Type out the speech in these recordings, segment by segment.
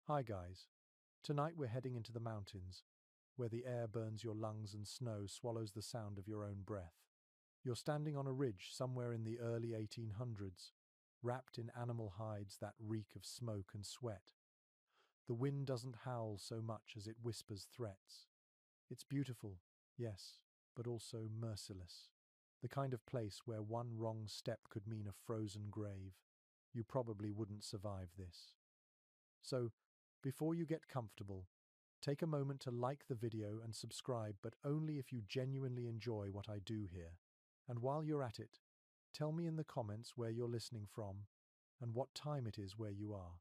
Hi guys. Tonight we're heading into the mountains, where the air burns your lungs and snow swallows the sound of your own breath. You're standing on a ridge somewhere in the early 1800s, wrapped in animal hides that reek of smoke and sweat. The wind doesn't howl so much as it whispers threats. It's beautiful, yes, but also merciless. The kind of place where one wrong step could mean a frozen grave. You probably wouldn't survive this. So, before you get comfortable, take a moment to like the video and subscribe, but only if you genuinely enjoy what I do here. And while you're at it, tell me in the comments where you're listening from and what time it is where you are.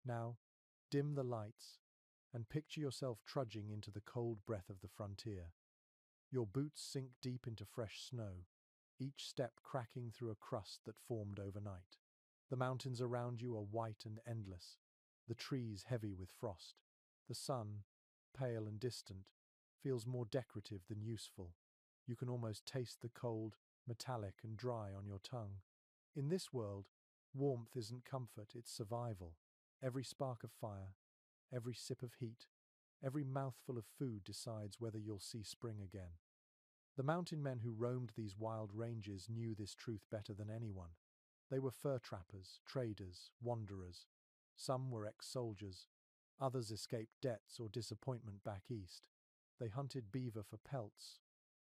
Now, dim the lights and picture yourself trudging into the cold breath of the frontier. Your boots sink deep into fresh snow, each step cracking through a crust that formed overnight. The mountains around you are white and endless, the trees heavy with frost. The sun, pale and distant, feels more decorative than useful. You can almost taste the cold, metallic and dry on your tongue. In this world, warmth isn't comfort, it's survival. Every spark of fire, every sip of heat, every mouthful of food decides whether you'll see spring again. The mountain men who roamed these wild ranges knew this truth better than anyone. They were fur trappers, traders, wanderers. Some were ex-soldiers. Others escaped debts or disappointment back east. They hunted beaver for pelts,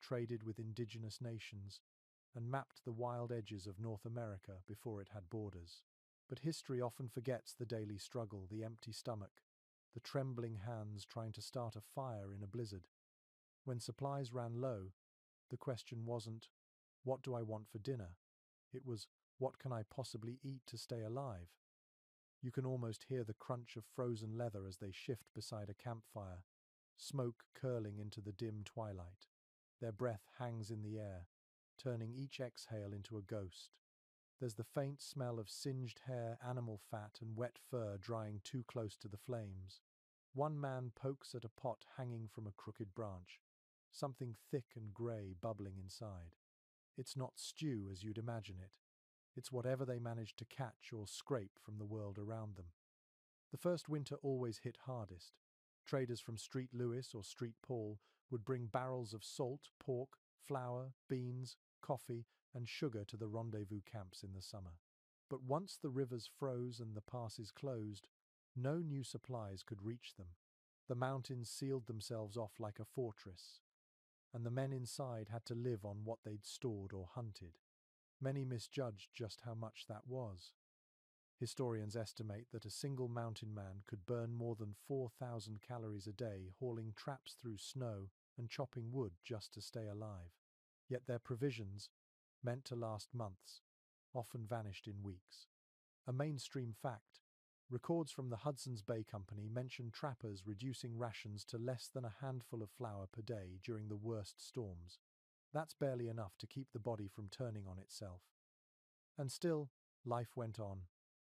traded with indigenous nations, and mapped the wild edges of North America before it had borders. But history often forgets the daily struggle, the empty stomach, the trembling hands trying to start a fire in a blizzard. When supplies ran low, the question wasn't, "What do I want for dinner?" It was, "What can I possibly eat to stay alive?" You can almost hear the crunch of frozen leather as they shift beside a campfire, smoke curling into the dim twilight. Their breath hangs in the air, turning each exhale into a ghost. There's the faint smell of singed hair, animal fat, and wet fur drying too close to the flames. One man pokes at a pot hanging from a crooked branch, something thick and grey bubbling inside. It's not stew as you'd imagine it. It's whatever they managed to catch or scrape from the world around them. The first winter always hit hardest. Traders from Street Lewis or Street Paul would bring barrels of salt, pork, flour, beans, coffee, and sugar to the rendezvous camps in the summer. But once the rivers froze and the passes closed, no new supplies could reach them. The mountains sealed themselves off like a fortress, and the men inside had to live on what they'd stored or hunted. Many misjudged just how much that was. Historians estimate that a single mountain man could burn more than 4,000 calories a day hauling traps through snow and chopping wood just to stay alive. Yet their provisions, meant to last months, often vanished in weeks. A mainstream fact, records from the Hudson's Bay Company mention trappers reducing rations to less than a handful of flour per day during the worst storms. That's barely enough to keep the body from turning on itself. And still, life went on.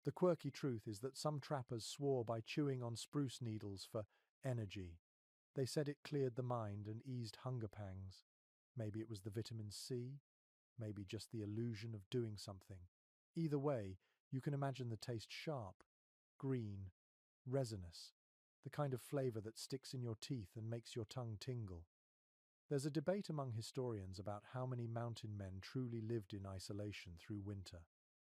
The quirky truth is that some trappers swore by chewing on spruce needles for energy. They said it cleared the mind and eased hunger pangs. Maybe it was the vitamin C, maybe just the illusion of doing something. Either way, you can imagine the taste: sharp, green, resinous, the kind of flavor that sticks in your teeth and makes your tongue tingle. There's a debate among historians about how many mountain men truly lived in isolation through winter.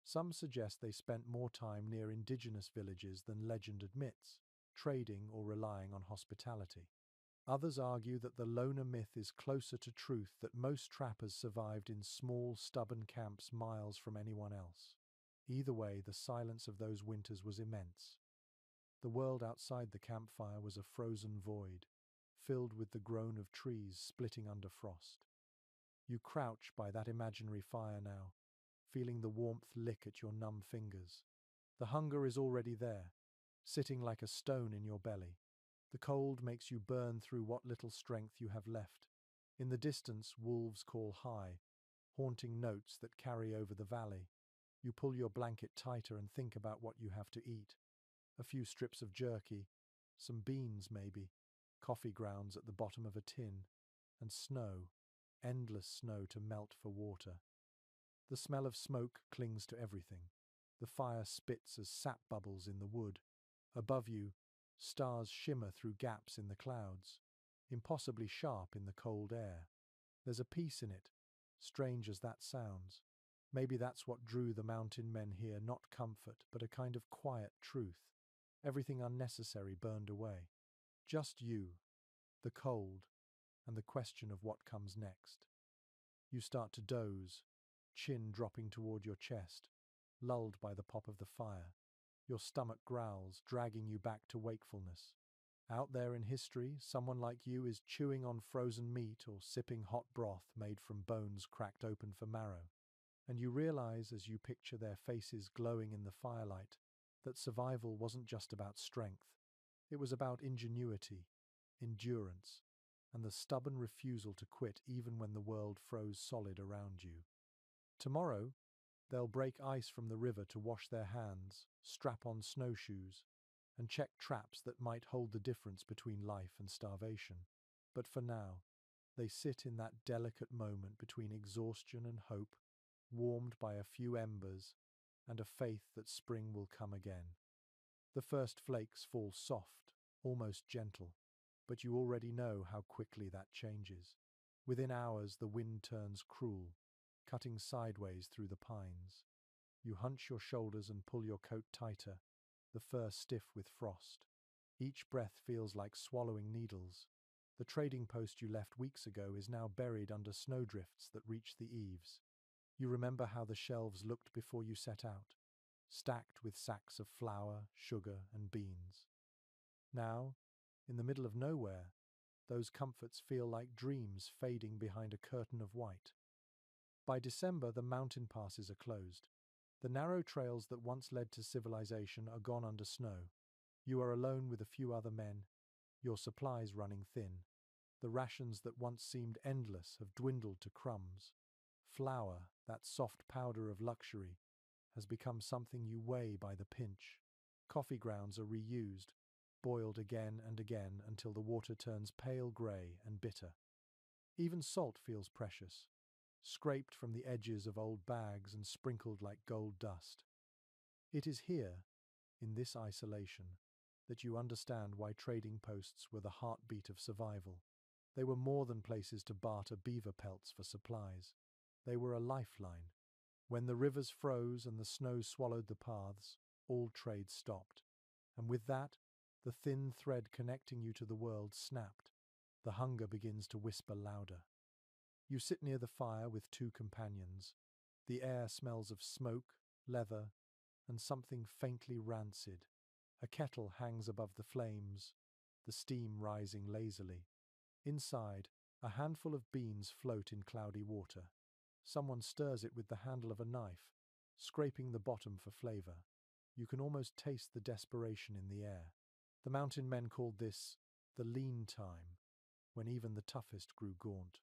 Some suggest they spent more time near indigenous villages than legend admits, trading or relying on hospitality. Others argue that the loner myth is closer to truth, that most trappers survived in small, stubborn camps miles from anyone else. Either way, the silence of those winters was immense. The world outside the campfire was a frozen void, filled with the groan of trees splitting under frost. You crouch by that imaginary fire now, feeling the warmth lick at your numb fingers. The hunger is already there, sitting like a stone in your belly. The cold makes you burn through what little strength you have left. In the distance, wolves call high, haunting notes that carry over the valley. You pull your blanket tighter and think about what you have to eat. A few strips of jerky, some beans maybe, coffee grounds at the bottom of a tin, and snow, endless snow to melt for water. The smell of smoke clings to everything. The fire spits as sap bubbles in the wood. Above you, Stars shimmer through gaps in the clouds, impossibly sharp in the cold air. There's a peace in it, strange as that sounds. Maybe that's what drew the mountain men here, not comfort, but a kind of quiet truth. Everything unnecessary burned away. Just you, the cold, and the question of what comes next. You start to doze, chin dropping toward your chest, lulled by the pop of the fire. Your stomach growls, dragging you back to wakefulness. Out there in history, someone like you is chewing on frozen meat or sipping hot broth made from bones cracked open for marrow. And you realize, as you picture their faces glowing in the firelight, that survival wasn't just about strength. It was about ingenuity, endurance, and the stubborn refusal to quit even when the world froze solid around you. Tomorrow, they'll break ice from the river to wash their hands, strap on snowshoes, and check traps that might hold the difference between life and starvation. But for now, they sit in that delicate moment between exhaustion and hope, warmed by a few embers and a faith that spring will come again. The first flakes fall soft, almost gentle, but you already know how quickly that changes. Within hours, the wind turns cruel, cutting sideways through the pines. You hunch your shoulders and pull your coat tighter, the fur stiff with frost. Each breath feels like swallowing needles. The trading post you left weeks ago is now buried under snowdrifts that reach the eaves. You remember how the shelves looked before you set out, stacked with sacks of flour, sugar, and beans. Now, in the middle of nowhere, those comforts feel like dreams fading behind a curtain of white. By December, the mountain passes are closed. The narrow trails that once led to civilization are gone under snow. You are alone with a few other men, your supplies running thin. The rations that once seemed endless have dwindled to crumbs. Flour, that soft powder of luxury, has become something you weigh by the pinch. Coffee grounds are reused, boiled again and again until the water turns pale grey and bitter. Even salt feels precious, scraped from the edges of old bags and sprinkled like gold dust. It is here, in this isolation, that you understand why trading posts were the heartbeat of survival. They were more than places to barter beaver pelts for supplies. They were a lifeline. When the rivers froze and the snow swallowed the paths, all trade stopped. And with that, the thin thread connecting you to the world snapped. The hunger begins to whisper louder. You sit near the fire with two companions. The air smells of smoke, leather, and something faintly rancid. A kettle hangs above the flames, the steam rising lazily. Inside, a handful of beans float in cloudy water. Someone stirs it with the handle of a knife, scraping the bottom for flavor. You can almost taste the desperation in the air. The mountain men called this the lean time, when even the toughest grew gaunt.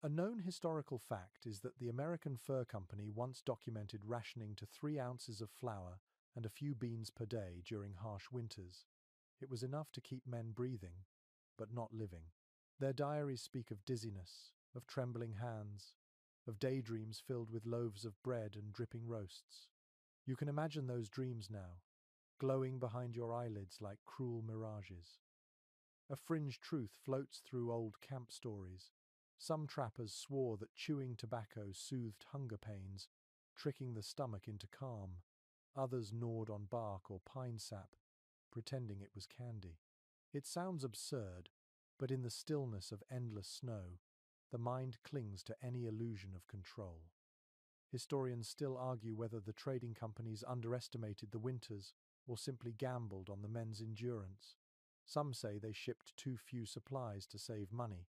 A known historical fact is that the American Fur Company once documented rationing to 3 ounces of flour and a few beans per day during harsh winters. It was enough to keep men breathing, but not living. Their diaries speak of dizziness, of trembling hands, of daydreams filled with loaves of bread and dripping roasts. You can imagine those dreams now, glowing behind your eyelids like cruel mirages. A fringe truth floats through old camp stories. Some trappers swore that chewing tobacco soothed hunger pains, tricking the stomach into calm. Others gnawed on bark or pine sap, pretending it was candy. It sounds absurd, but in the stillness of endless snow, the mind clings to any illusion of control. Historians still argue whether the trading companies underestimated the winters or simply gambled on the men's endurance. Some say they shipped too few supplies to save money,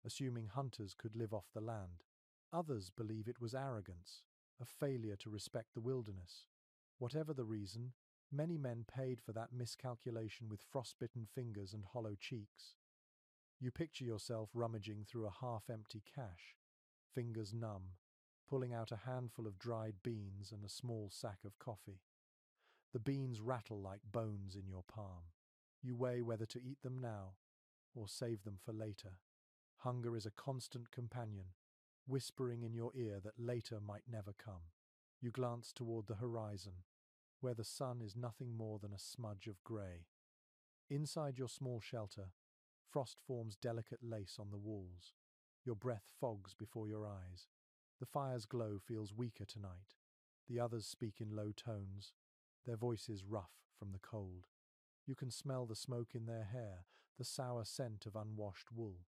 assuming hunters could live off the land. Others believe it was arrogance, a failure to respect the wilderness. Whatever the reason, many men paid for that miscalculation with frostbitten fingers and hollow cheeks. You picture yourself rummaging through a half-empty cache, fingers numb, pulling out a handful of dried beans and a small sack of coffee. The beans rattle like bones in your palm. You weigh whether to eat them now or save them for later. Hunger is a constant companion, whispering in your ear that later might never come. You glance toward the horizon, where the sun is nothing more than a smudge of grey. Inside your small shelter, frost forms delicate lace on the walls. Your breath fogs before your eyes. The fire's glow feels weaker tonight. The others speak in low tones, their voices rough from the cold. You can smell the smoke in their hair, the sour scent of unwashed wool.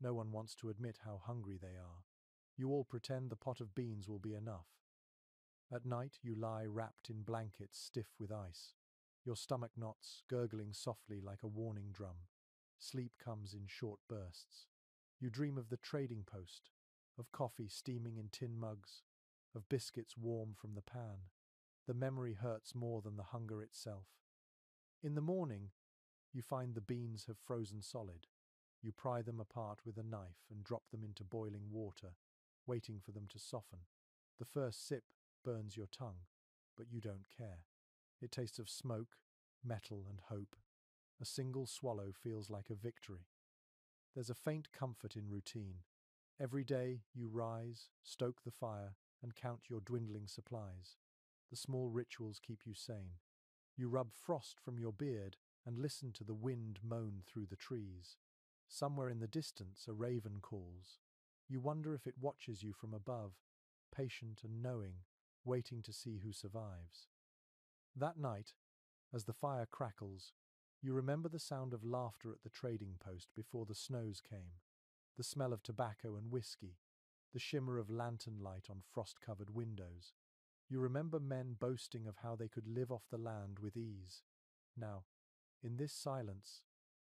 No one wants to admit how hungry they are. You all pretend the pot of beans will be enough. At night you lie wrapped in blankets stiff with ice. Your stomach knots, gurgling softly like a warning drum. Sleep comes in short bursts. You dream of the trading post, of coffee steaming in tin mugs, of biscuits warm from the pan. The memory hurts more than the hunger itself. In the morning, you find the beans have frozen solid. You pry them apart with a knife and drop them into boiling water, waiting for them to soften. The first sip burns your tongue, but you don't care. It tastes of smoke, metal, and hope. A single swallow feels like a victory. There's a faint comfort in routine. Every day you rise, stoke the fire, and count your dwindling supplies. The small rituals keep you sane. You rub frost from your beard and listen to the wind moan through the trees. Somewhere in the distance a raven calls. You wonder if it watches you from above, patient and knowing, waiting to see who survives. That night, as the fire crackles, you remember the sound of laughter at the trading post before the snows came, the smell of tobacco and whiskey, the shimmer of lantern light on frost-covered windows. You remember men boasting of how they could live off the land with ease. Now, in this silence,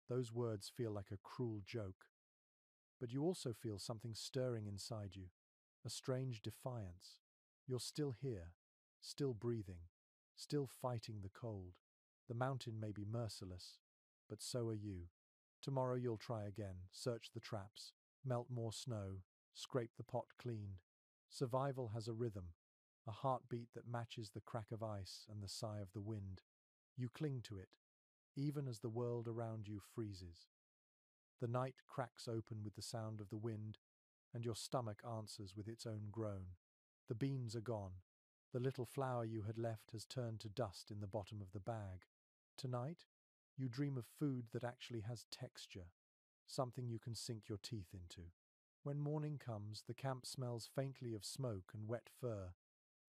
those words feel like a cruel joke. But you also feel something stirring inside you, a strange defiance. You're still here, still breathing, still fighting the cold. The mountain may be merciless, but so are you. Tomorrow you'll try again, search the traps, melt more snow, scrape the pot clean. Survival has a rhythm, a heartbeat that matches the crack of ice and the sigh of the wind. You cling to it, even as the world around you freezes. The night cracks open with the sound of the wind, and your stomach answers with its own groan. The beans are gone. The little flour you had left has turned to dust in the bottom of the bag. Tonight, you dream of food that actually has texture, something you can sink your teeth into. When morning comes, the camp smells faintly of smoke and wet fur,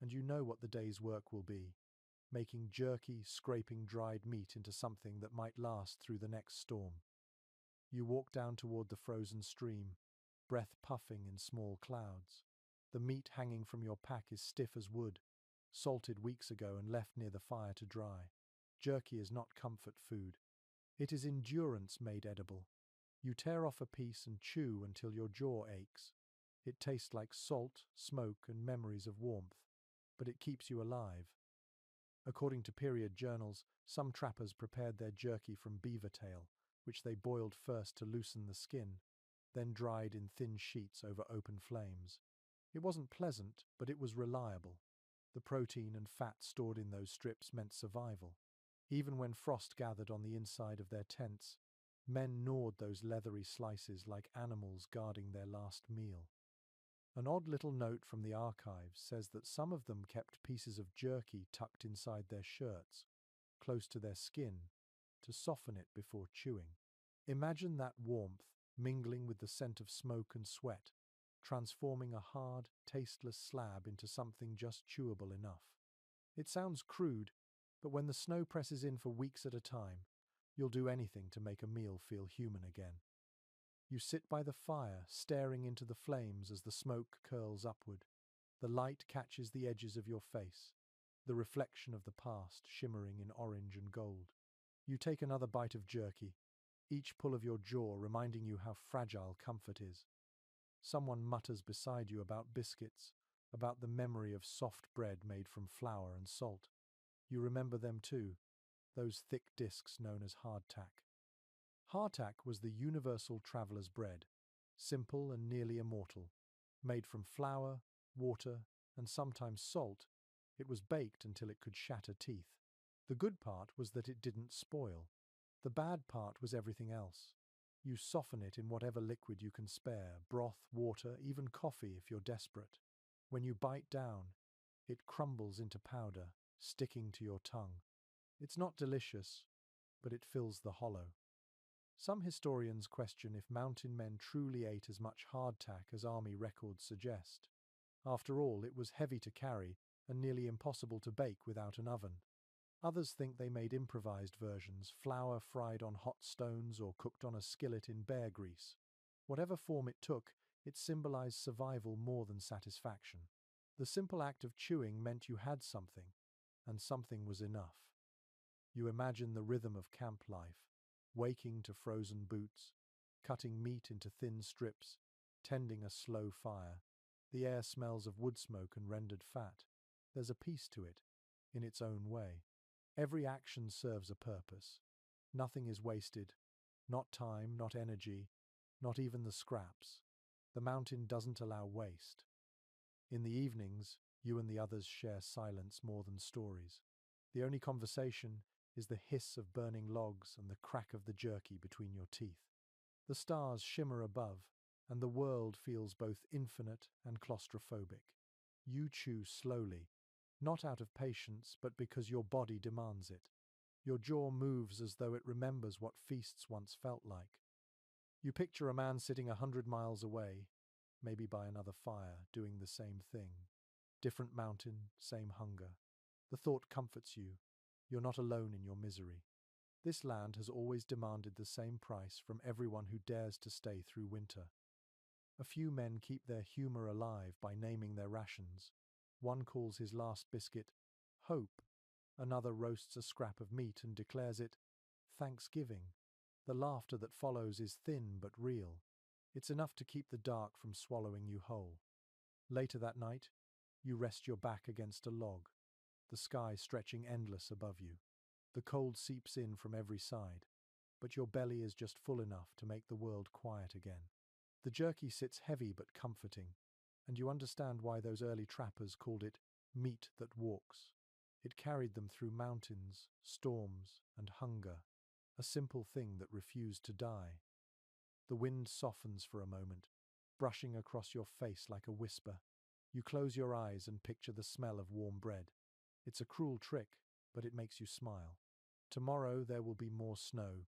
and you know what the day's work will be, making jerky, scraping dried meat into something that might last through the next storm. You walk down toward the frozen stream, breath puffing in small clouds. The meat hanging from your pack is stiff as wood, salted weeks ago and left near the fire to dry. Jerky is not comfort food. It is endurance made edible. You tear off a piece and chew until your jaw aches. It tastes like salt, smoke, and memories of warmth, but it keeps you alive. According to period journals, some trappers prepared their jerky from beaver tail, which they boiled first to loosen the skin, then dried in thin sheets over open flames. It wasn't pleasant, but it was reliable. The protein and fat stored in those strips meant survival. Even when frost gathered on the inside of their tents, men gnawed those leathery slices like animals guarding their last meal. An odd little note from the archives says that some of them kept pieces of jerky tucked inside their shirts, close to their skin, to soften it before chewing. Imagine that warmth mingling with the scent of smoke and sweat, transforming a hard, tasteless slab into something just chewable enough. It sounds crude, but when the snow presses in for weeks at a time, you'll do anything to make a meal feel human again. You sit by the fire, staring into the flames as the smoke curls upward. The light catches the edges of your face, the reflection of the past shimmering in orange and gold. You take another bite of jerky, each pull of your jaw reminding you how fragile comfort is. Someone mutters beside you about biscuits, about the memory of soft bread made from flour and salt. You remember them too, those thick discs known as hardtack. Hardtack was the universal traveller's bread, simple and nearly immortal. Made from flour, water, and sometimes salt, it was baked until it could shatter teeth. The good part was that it didn't spoil. The bad part was everything else. You soften it in whatever liquid you can spare, broth, water, even coffee if you're desperate. When you bite down, it crumbles into powder, sticking to your tongue. It's not delicious, but it fills the hollow. Some historians question if mountain men truly ate as much hardtack as army records suggest. After all, it was heavy to carry and nearly impossible to bake without an oven. Others think they made improvised versions, flour fried on hot stones or cooked on a skillet in bear grease. Whatever form it took, it symbolized survival more than satisfaction. The simple act of chewing meant you had something, and something was enough. You imagine the rhythm of camp life, waking to frozen boots, cutting meat into thin strips, tending a slow fire. The air smells of wood smoke and rendered fat. There's a peace to it, in its own way. Every action serves a purpose. Nothing is wasted. Not time, not energy, not even the scraps. The mountain doesn't allow waste. In the evenings, you and the others share silence more than stories. The only conversation is the hiss of burning logs and the crack of the jerky between your teeth. The stars shimmer above, and the world feels both infinite and claustrophobic. You chew slowly, not out of patience, but because your body demands it. Your jaw moves as though it remembers what feasts once felt like. You picture a man sitting 100 miles away, maybe by another fire, doing the same thing. Different mountain, same hunger. The thought comforts you. You're not alone in your misery. This land has always demanded the same price from everyone who dares to stay through winter. A few men keep their humor alive by naming their rations. One calls his last biscuit hope. Another roasts a scrap of meat and declares it Thanksgiving. The laughter that follows is thin but real. It's enough to keep the dark from swallowing you whole. Later that night, you rest your back against a log, the sky stretching endless above you. The cold seeps in from every side, but your belly is just full enough to make the world quiet again. The jerky sits heavy but comforting, and you understand why those early trappers called it meat that walks. It carried them through mountains, storms, and hunger, a simple thing that refused to die. The wind softens for a moment, brushing across your face like a whisper. You close your eyes and picture the smell of warm bread. It's a cruel trick, but it makes you smile. Tomorrow there will be more snow,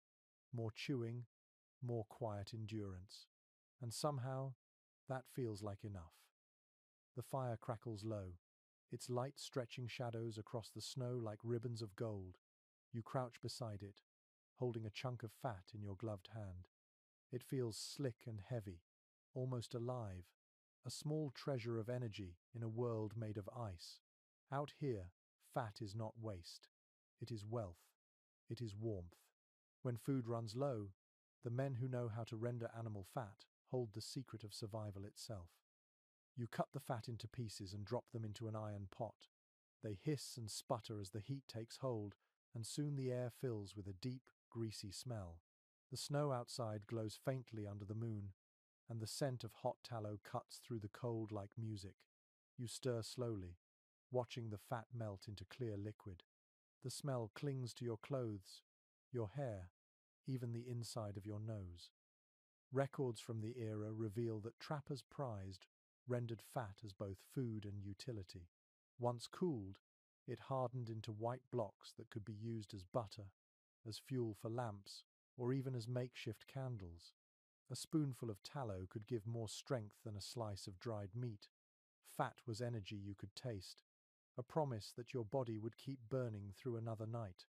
more chewing, more quiet endurance. And somehow, that feels like enough. The fire crackles low, its light stretching shadows across the snow like ribbons of gold. You crouch beside it, holding a chunk of fat in your gloved hand. It feels slick and heavy, almost alive, a small treasure of energy in a world made of ice. Out here, fat is not waste. It is wealth. It is warmth. When food runs low, the men who know how to render animal fat hold the secret of survival itself. You cut the fat into pieces and drop them into an iron pot. They hiss and sputter as the heat takes hold, and soon the air fills with a deep, greasy smell. The snow outside glows faintly under the moon, and the scent of hot tallow cuts through the cold like music. You stir slowly, watching the fat melt into clear liquid. The smell clings to your clothes, your hair, even the inside of your nose. Records from the era reveal that trappers prized rendered fat as both food and utility. Once cooled, it hardened into white blocks that could be used as butter, as fuel for lamps, or even as makeshift candles. A spoonful of tallow could give more strength than a slice of dried meat. Fat was energy you could taste, a promise that your body would keep burning through another night.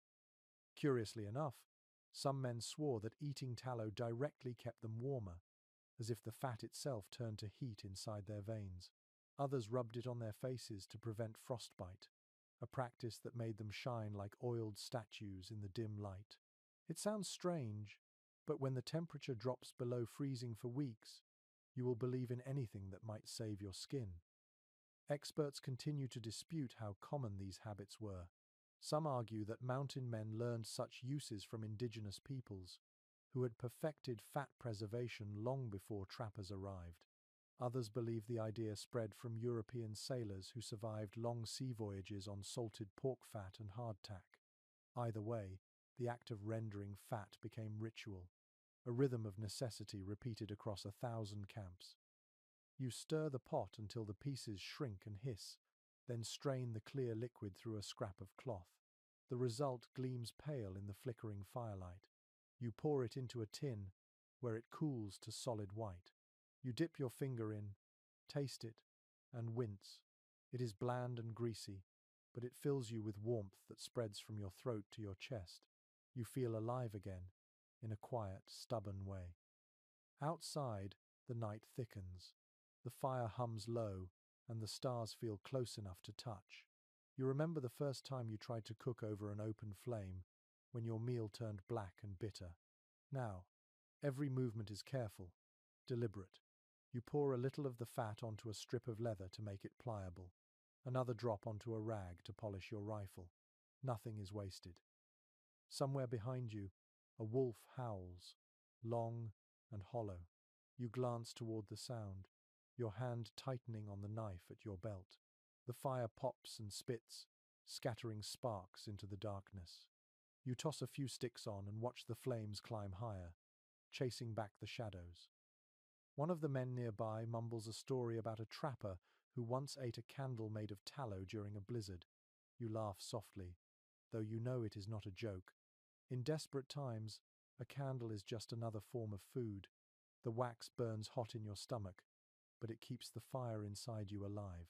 Curiously enough, some men swore that eating tallow directly kept them warmer, as if the fat itself turned to heat inside their veins. Others rubbed it on their faces to prevent frostbite, a practice that made them shine like oiled statues in the dim light. It sounds strange, but when the temperature drops below freezing for weeks, you will believe in anything that might save your skin. Experts continue to dispute how common these habits were. Some argue that mountain men learned such uses from indigenous peoples, who had perfected fat preservation long before trappers arrived. Others believe the idea spread from European sailors who survived long sea voyages on salted pork fat and hardtack. Either way, the act of rendering fat became ritual, a rhythm of necessity repeated across 1,000 camps. You stir the pot until the pieces shrink and hiss, then strain the clear liquid through a scrap of cloth. The result gleams pale in the flickering firelight. You pour it into a tin, where it cools to solid white. You dip your finger in, taste it, and wince. It is bland and greasy, but it fills you with warmth that spreads from your throat to your chest. You feel alive again, in a quiet, stubborn way. Outside, the night thickens. The fire hums low, and the stars feel close enough to touch. You remember the first time you tried to cook over an open flame, when your meal turned black and bitter. Now, every movement is careful, deliberate. You pour a little of the fat onto a strip of leather to make it pliable, another drop onto a rag to polish your rifle. Nothing is wasted. Somewhere behind you, a wolf howls, long and hollow. You glance toward the sound, your hand tightening on the knife at your belt. The fire pops and spits, scattering sparks into the darkness. You toss a few sticks on and watch the flames climb higher, chasing back the shadows. One of the men nearby mumbles a story about a trapper who once ate a candle made of tallow during a blizzard. You laugh softly, though you know it is not a joke. In desperate times, a candle is just another form of food. The wax burns hot in your stomach, but it keeps the fire inside you alive.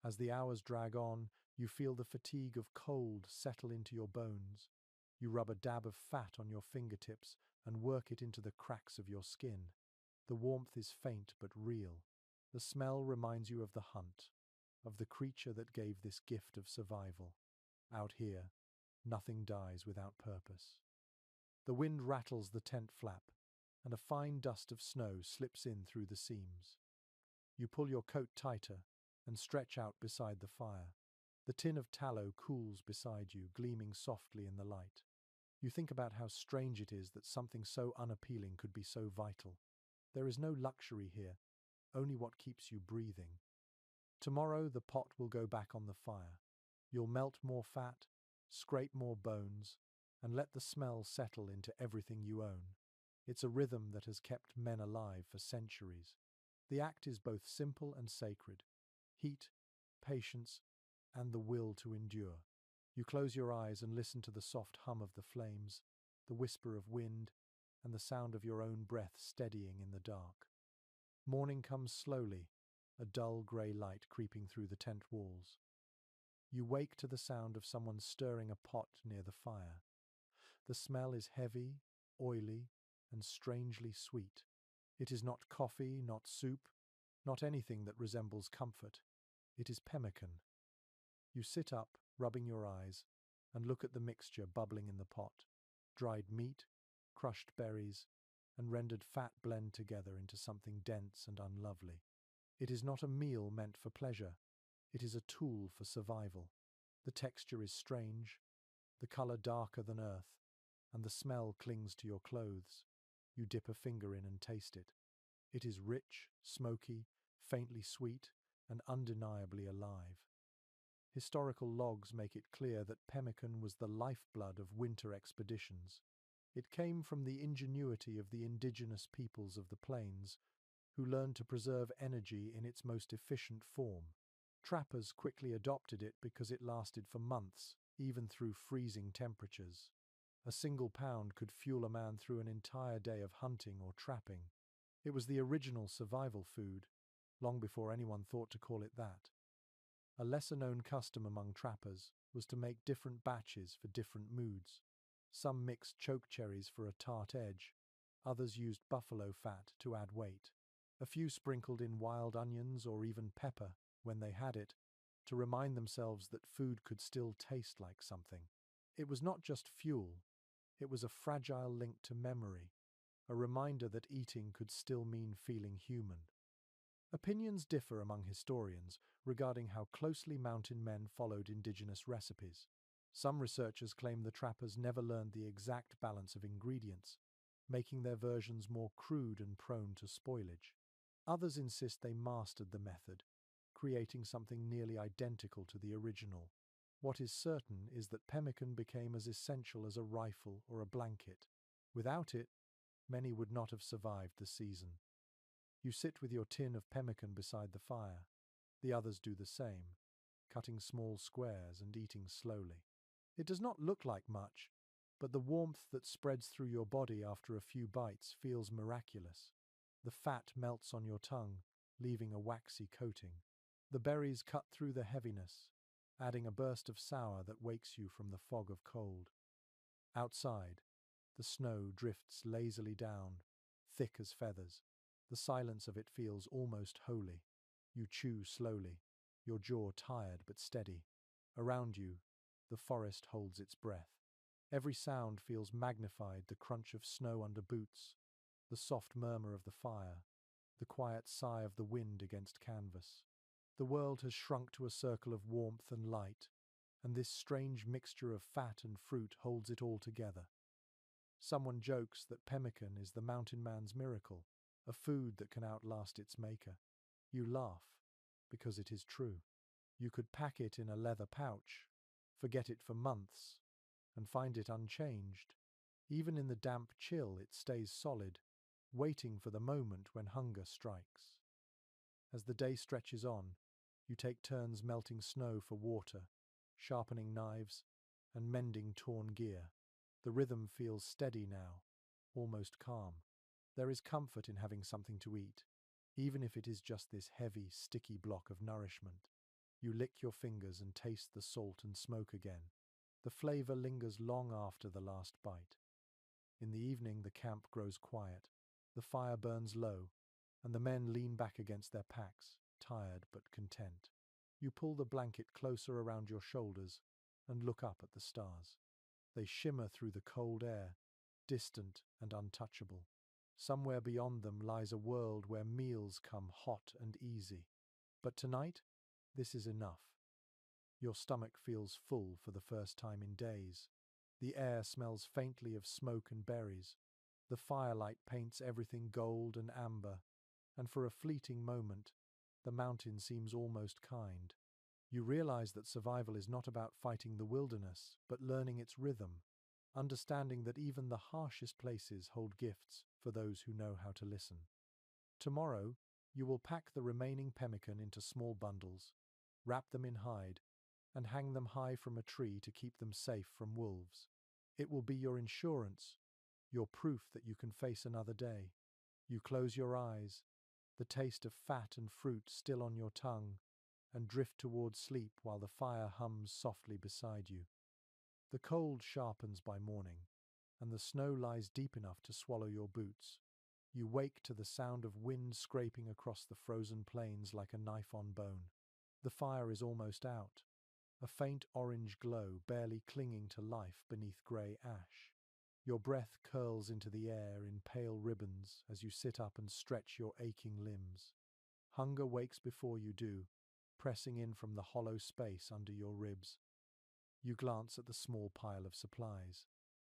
As the hours drag on, you feel the fatigue of cold settle into your bones. You rub a dab of fat on your fingertips and work it into the cracks of your skin. The warmth is faint but real. The smell reminds you of the hunt, of the creature that gave this gift of survival. Out here, nothing dies without purpose. The wind rattles the tent flap, and a fine dust of snow slips in through the seams. You pull your coat tighter and stretch out beside the fire. The tin of tallow cools beside you, gleaming softly in the light. You think about how strange it is that something so unappealing could be so vital. There is no luxury here, only what keeps you breathing. Tomorrow the pot will go back on the fire. You'll melt more fat, scrape more bones, and let the smell settle into everything you own. It's a rhythm that has kept men alive for centuries. The act is both simple and sacred. Heat, patience, and the will to endure. You close your eyes and listen to the soft hum of the flames, the whisper of wind, and the sound of your own breath steadying in the dark. Morning comes slowly, a dull grey light creeping through the tent walls. You wake to the sound of someone stirring a pot near the fire. The smell is heavy, oily, and strangely sweet. It is not coffee, not soup, not anything that resembles comfort. It is pemmican. You sit up, rubbing your eyes, and look at the mixture bubbling in the pot. Dried meat, crushed berries, and rendered fat blend together into something dense and unlovely. It is not a meal meant for pleasure. It is a tool for survival. The texture is strange, the color darker than earth, and the smell clings to your clothes. You dip a finger in and taste it. It is rich, smoky, faintly sweet, and undeniably alive. Historical logs make it clear that pemmican was the lifeblood of winter expeditions. It came from the ingenuity of the indigenous peoples of the plains, who learned to preserve energy in its most efficient form. Trappers quickly adopted it because it lasted for months, even through freezing temperatures. A single pound could fuel a man through an entire day of hunting or trapping. It was the original survival food, long before anyone thought to call it that. A lesser-known custom among trappers was to make different batches for different moods. Some mixed choke cherries for a tart edge, others used buffalo fat to add weight. A few sprinkled in wild onions or even pepper, when they had it, to remind themselves that food could still taste like something. It was not just fuel, it was a fragile link to memory, a reminder that eating could still mean feeling human. Opinions differ among historians regarding how closely mountain men followed indigenous recipes. Some researchers claim the trappers never learned the exact balance of ingredients, making their versions more crude and prone to spoilage. Others insist they mastered the method, creating something nearly identical to the original. What is certain is that pemmican became as essential as a rifle or a blanket. Without it, many would not have survived the season. You sit with your tin of pemmican beside the fire. The others do the same, cutting small squares and eating slowly. It does not look like much, but the warmth that spreads through your body after a few bites feels miraculous. The fat melts on your tongue, leaving a waxy coating. The berries cut through the heaviness, adding a burst of sour that wakes you from the fog of cold. Outside, the snow drifts lazily down, thick as feathers. The silence of it feels almost holy. You chew slowly, your jaw tired but steady. Around you, the forest holds its breath. Every sound feels magnified, the crunch of snow under boots, the soft murmur of the fire, the quiet sigh of the wind against canvas. The world has shrunk to a circle of warmth and light, and this strange mixture of fat and fruit holds it all together. Someone jokes that pemmican is the mountain man's miracle, a food that can outlast its maker. You laugh, because it is true. You could pack it in a leather pouch, forget it for months, and find it unchanged. Even in the damp chill, it stays solid, waiting for the moment when hunger strikes. As the day stretches on, you take turns melting snow for water, sharpening knives, and mending torn gear. The rhythm feels steady now, almost calm. There is comfort in having something to eat, even if it is just this heavy, sticky block of nourishment. You lick your fingers and taste the salt and smoke again. The flavor lingers long after the last bite. In the evening, the camp grows quiet. The fire burns low, and the men lean back against their packs, tired but content. You pull the blanket closer around your shoulders and look up at the stars. They shimmer through the cold air, distant and untouchable. Somewhere beyond them lies a world where meals come hot and easy. But tonight, this is enough. Your stomach feels full for the first time in days. The air smells faintly of smoke and berries. The firelight paints everything gold and amber, and for a fleeting moment, the mountain seems almost kind. You realize that survival is not about fighting the wilderness, but learning its rhythm, understanding that even the harshest places hold gifts for those who know how to listen. Tomorrow, you will pack the remaining pemmican into small bundles, wrap them in hide, and hang them high from a tree to keep them safe from wolves. It will be your insurance, your proof that you can face another day. You close your eyes, the taste of fat and fruit still on your tongue, and drift towards sleep while the fire hums softly beside you. The cold sharpens by morning, and the snow lies deep enough to swallow your boots. You wake to the sound of wind scraping across the frozen plains like a knife on bone. The fire is almost out, a faint orange glow barely clinging to life beneath grey ash. Your breath curls into the air in pale ribbons as you sit up and stretch your aching limbs. Hunger wakes before you do, pressing in from the hollow space under your ribs. You glance at the small pile of supplies.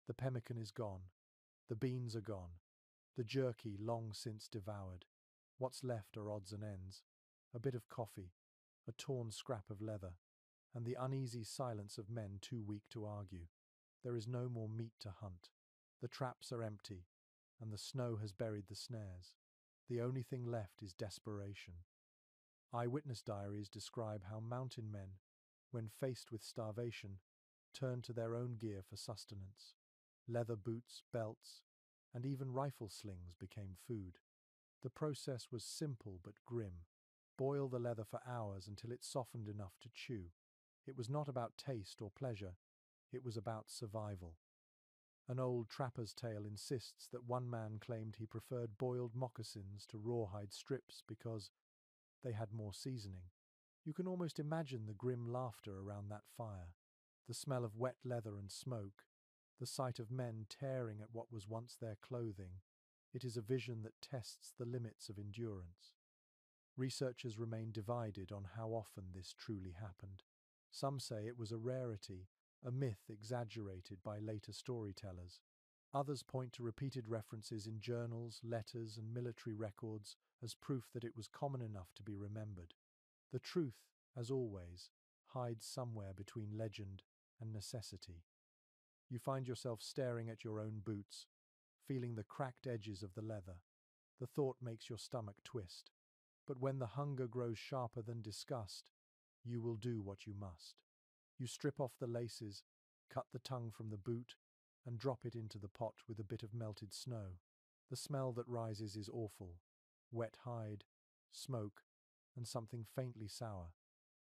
The pemmican is gone. The beans are gone. The jerky long since devoured. What's left are odds and ends. A bit of coffee, a torn scrap of leather, and the uneasy silence of men too weak to argue. There is no more meat to hunt. The traps are empty, and the snow has buried the snares. The only thing left is desperation. Eyewitness diaries describe how mountain men, when faced with starvation, turned to their own gear for sustenance. Leather boots, belts, and even rifle slings became food. The process was simple but grim. Boil the leather for hours until it softened enough to chew. It was not about taste or pleasure, it was about survival. An old trapper's tale insists that one man claimed he preferred boiled moccasins to rawhide strips because they had more seasoning. You can almost imagine the grim laughter around that fire, the smell of wet leather and smoke, the sight of men tearing at what was once their clothing. It is a vision that tests the limits of endurance. Researchers remain divided on how often this truly happened. Some say it was a rarity, a myth exaggerated by later storytellers. Others point to repeated references in journals, letters, and military records as proof that it was common enough to be remembered. The truth, as always, hides somewhere between legend and necessity. You find yourself staring at your own boots, feeling the cracked edges of the leather. The thought makes your stomach twist. But when the hunger grows sharper than disgust, you will do what you must. You strip off the laces, Cut the tongue from the boot and drop it into the pot with a bit of melted snow. The smell that rises is awful. Wet hide, smoke, and something faintly sour.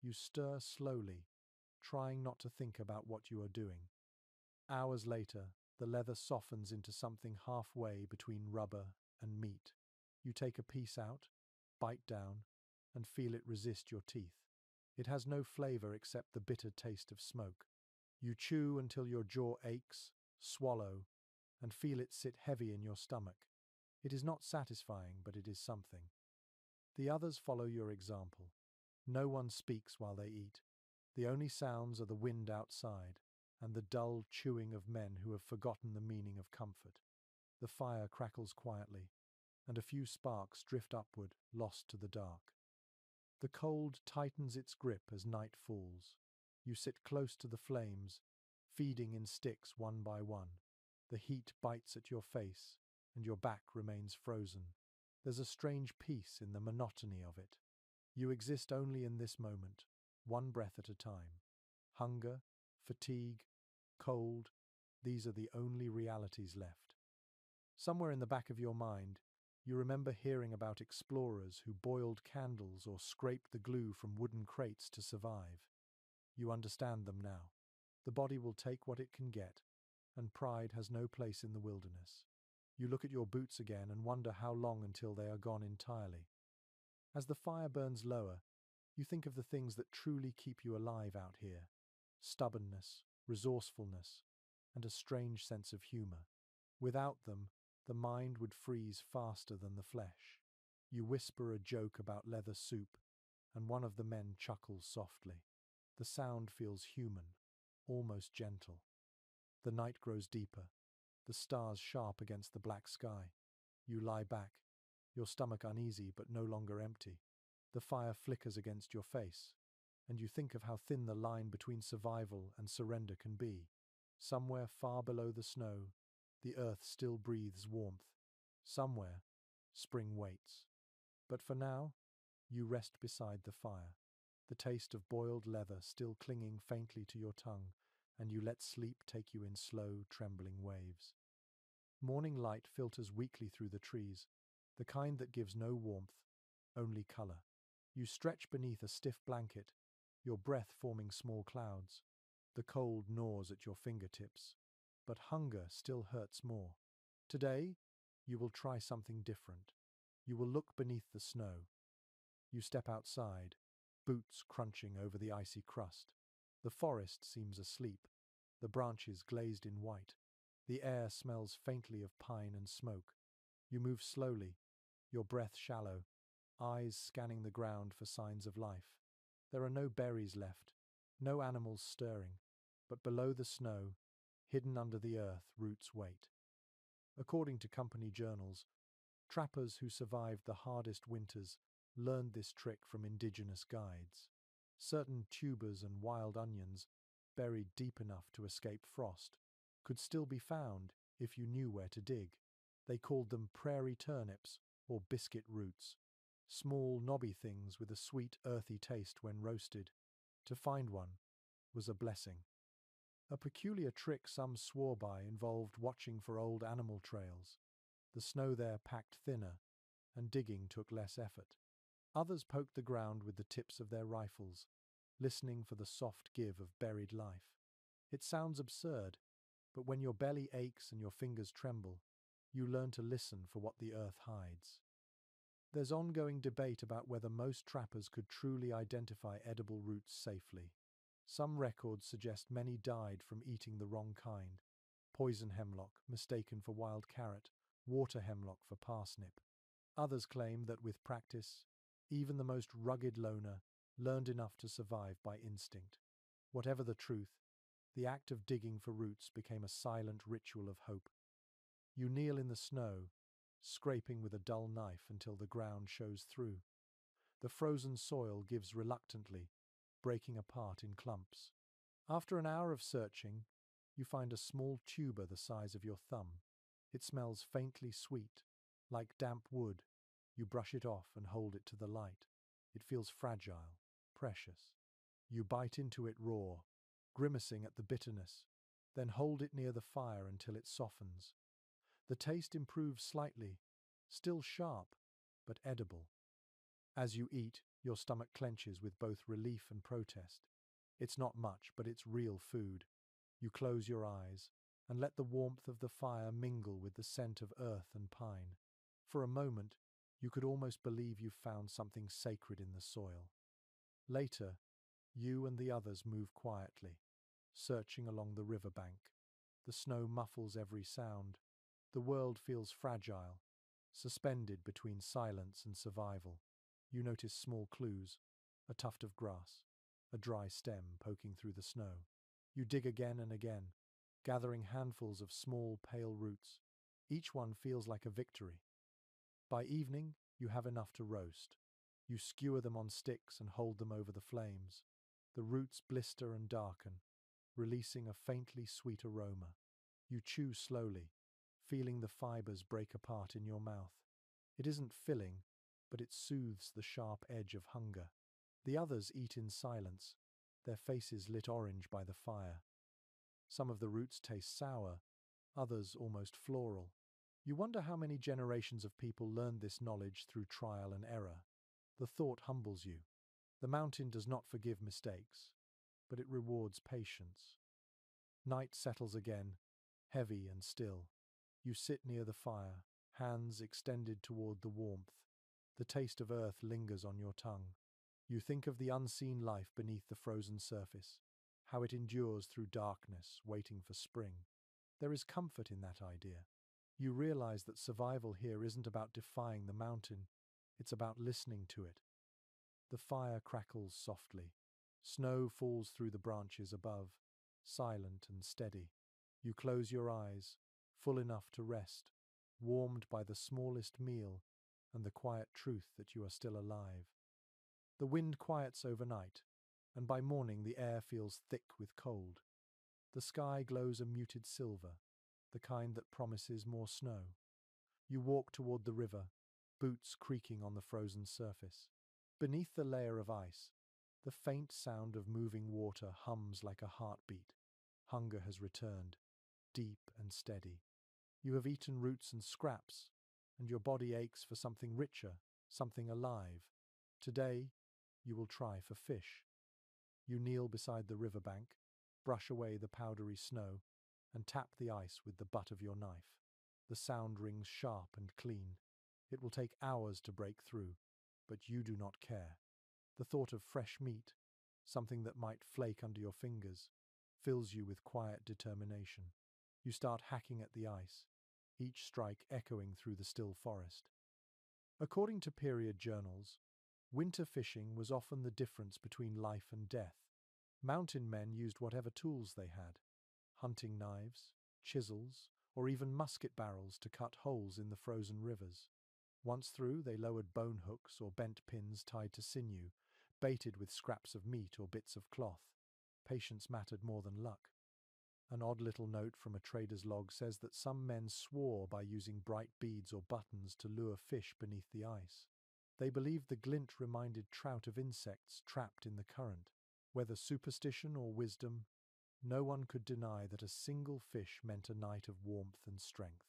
You stir slowly, trying not to think about what you are doing. Hours later, the leather softens into something halfway between rubber and meat. You take a piece out, bite down, and feel it resist your teeth. It has no flavor except the bitter taste of smoke. You chew until your jaw aches, swallow, and feel it sit heavy in your stomach. It is not satisfying, but it is something. The others follow your example. No one speaks while they eat. The only sounds are the wind outside and the dull chewing of men who have forgotten the meaning of comfort. The fire crackles quietly, and a few sparks drift upward, lost to the dark. The cold tightens its grip as night falls. You sit close to the flames, feeding in sticks one by one. The heat bites at your face, and your back remains frozen. There's a strange peace in the monotony of it. You exist only in this moment, one breath at a time. Hunger, fatigue, cold, these are the only realities left. Somewhere in the back of your mind, you remember hearing about explorers who boiled candles or scraped the glue from wooden crates to survive. You understand them now. The body will take what it can get, and pride has no place in the wilderness. You look at your boots again and wonder how long until they are gone entirely. As the fire burns lower, you think of the things that truly keep you alive out here. Stubbornness, resourcefulness, and a strange sense of humor. Without them, the mind would freeze faster than the flesh. You whisper a joke about leather soup, and one of the men chuckles softly. The sound feels human, almost gentle. The night grows deeper, the stars sharp against the black sky. You lie back, your stomach uneasy but no longer empty. The fire flickers against your face, and you think of how thin the line between survival and surrender can be. Somewhere far below the snow, the earth still breathes warmth. Somewhere, spring waits. But for now, you rest beside the fire, the taste of boiled leather still clinging faintly to your tongue, and you let sleep take you in slow, trembling waves. Morning light filters weakly through the trees, the kind that gives no warmth, only color. You stretch beneath a stiff blanket, your breath forming small clouds. The cold gnaws at your fingertips, but hunger still hurts more. Today, you will try something different. You will look beneath the snow. You step outside, boots crunching over the icy crust. The forest seems asleep, the branches glazed in white. The air smells faintly of pine and smoke. You move slowly, your breath shallow, eyes scanning the ground for signs of life. There are no berries left, no animals stirring, but below the snow, hidden under the earth, roots wait. According to company journals, trappers who survived the hardest winters learned this trick from indigenous guides. Certain tubers and wild onions, buried deep enough to escape frost, could still be found if you knew where to dig. They called them prairie turnips or biscuit roots, small knobby things with a sweet earthy taste when roasted. To find one was a blessing. A peculiar trick some swore by involved watching for old animal trails. The snow there packed thinner, and digging took less effort. Others poked the ground with the tips of their rifles, listening for the soft give of buried life. It sounds absurd, but when your belly aches and your fingers tremble, you learn to listen for what the earth hides. There's ongoing debate about whether most trappers could truly identify edible roots safely. Some records suggest many died from eating the wrong kind: poison hemlock mistaken for wild carrot, water hemlock for parsnip. Others claim that with practice, even the most rugged loner learned enough to survive by instinct. Whatever the truth, the act of digging for roots became a silent ritual of hope. You kneel in the snow, scraping with a dull knife until the ground shows through. The frozen soil gives reluctantly, breaking apart in clumps. After an hour of searching, you find a small tuber the size of your thumb. It smells faintly sweet, like damp wood. You brush it off and hold it to the light. It feels fragile, precious. You bite into it raw, grimacing at the bitterness. Then hold it near the fire until it softens. The taste improves slightly, still sharp, but edible. As you eat, your stomach clenches with both relief and protest. It's not much, but it's real food. You close your eyes and let the warmth of the fire mingle with the scent of earth and pine. For a moment, you could almost believe you've found something sacred in the soil. Later, you and the others move quietly, searching along the riverbank. The snow muffles every sound. The world feels fragile, suspended between silence and survival. You notice small clues, a tuft of grass, a dry stem poking through the snow. You dig again and again, gathering handfuls of small, pale roots. Each one feels like a victory. By evening, you have enough to roast. You skewer them on sticks and hold them over the flames. The roots blister and darken, releasing a faintly sweet aroma. You chew slowly, feeling the fibers break apart in your mouth. It isn't filling, but it soothes the sharp edge of hunger. The others eat in silence, their faces lit orange by the fire. Some of the roots taste sour, others almost floral. You wonder how many generations of people learned this knowledge through trial and error. The thought humbles you. The mountain does not forgive mistakes, but it rewards patience. Night settles again, heavy and still. You sit near the fire, hands extended toward the warmth. The taste of earth lingers on your tongue. You think of the unseen life beneath the frozen surface, how it endures through darkness, waiting for spring. There is comfort in that idea. You realize that survival here isn't about defying the mountain, it's about listening to it. The fire crackles softly. Snow falls through the branches above, silent and steady. You close your eyes, full enough to rest, warmed by the smallest meal and the quiet truth that you are still alive. The wind quiets overnight, and by morning the air feels thick with cold. The sky glows a muted silver, the kind that promises more snow. You walk toward the river, boots creaking on the frozen surface. Beneath the layer of ice, the faint sound of moving water hums like a heartbeat. Hunger has returned, deep and steady. You have eaten roots and scraps, and your body aches for something richer, something alive. Today, you will try for fish. You kneel beside the riverbank, brush away the powdery snow, and tap the ice with the butt of your knife. The sound rings sharp and clean. It will take hours to break through, but you do not care. The thought of fresh meat, something that might flake under your fingers, fills you with quiet determination. You start hacking at the ice, each strike echoing through the still forest. According to period journals, winter fishing was often the difference between life and death. Mountain men used whatever tools they had, hunting knives, chisels, or even musket barrels to cut holes in the frozen rivers. Once through, they lowered bone hooks or bent pins tied to sinew, baited with scraps of meat or bits of cloth. Patience mattered more than luck. An odd little note from a trader's log says that some men swore by using bright beads or buttons to lure fish beneath the ice. They believed the glint reminded trout of insects trapped in the current. Whether superstition or wisdom, no one could deny that a single fish meant a night of warmth and strength.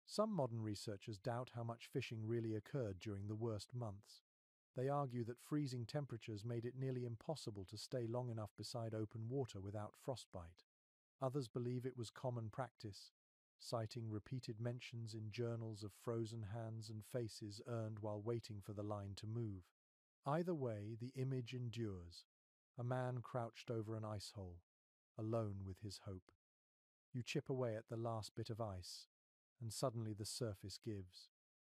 Some modern researchers doubt how much fishing really occurred during the worst months. They argue that freezing temperatures made it nearly impossible to stay long enough beside open water without frostbite. Others believe it was common practice, citing repeated mentions in journals of frozen hands and faces earned while waiting for the line to move. Either way, the image endures. A man crouched over an ice hole, alone with his hope. You chip away at the last bit of ice, and suddenly the surface gives.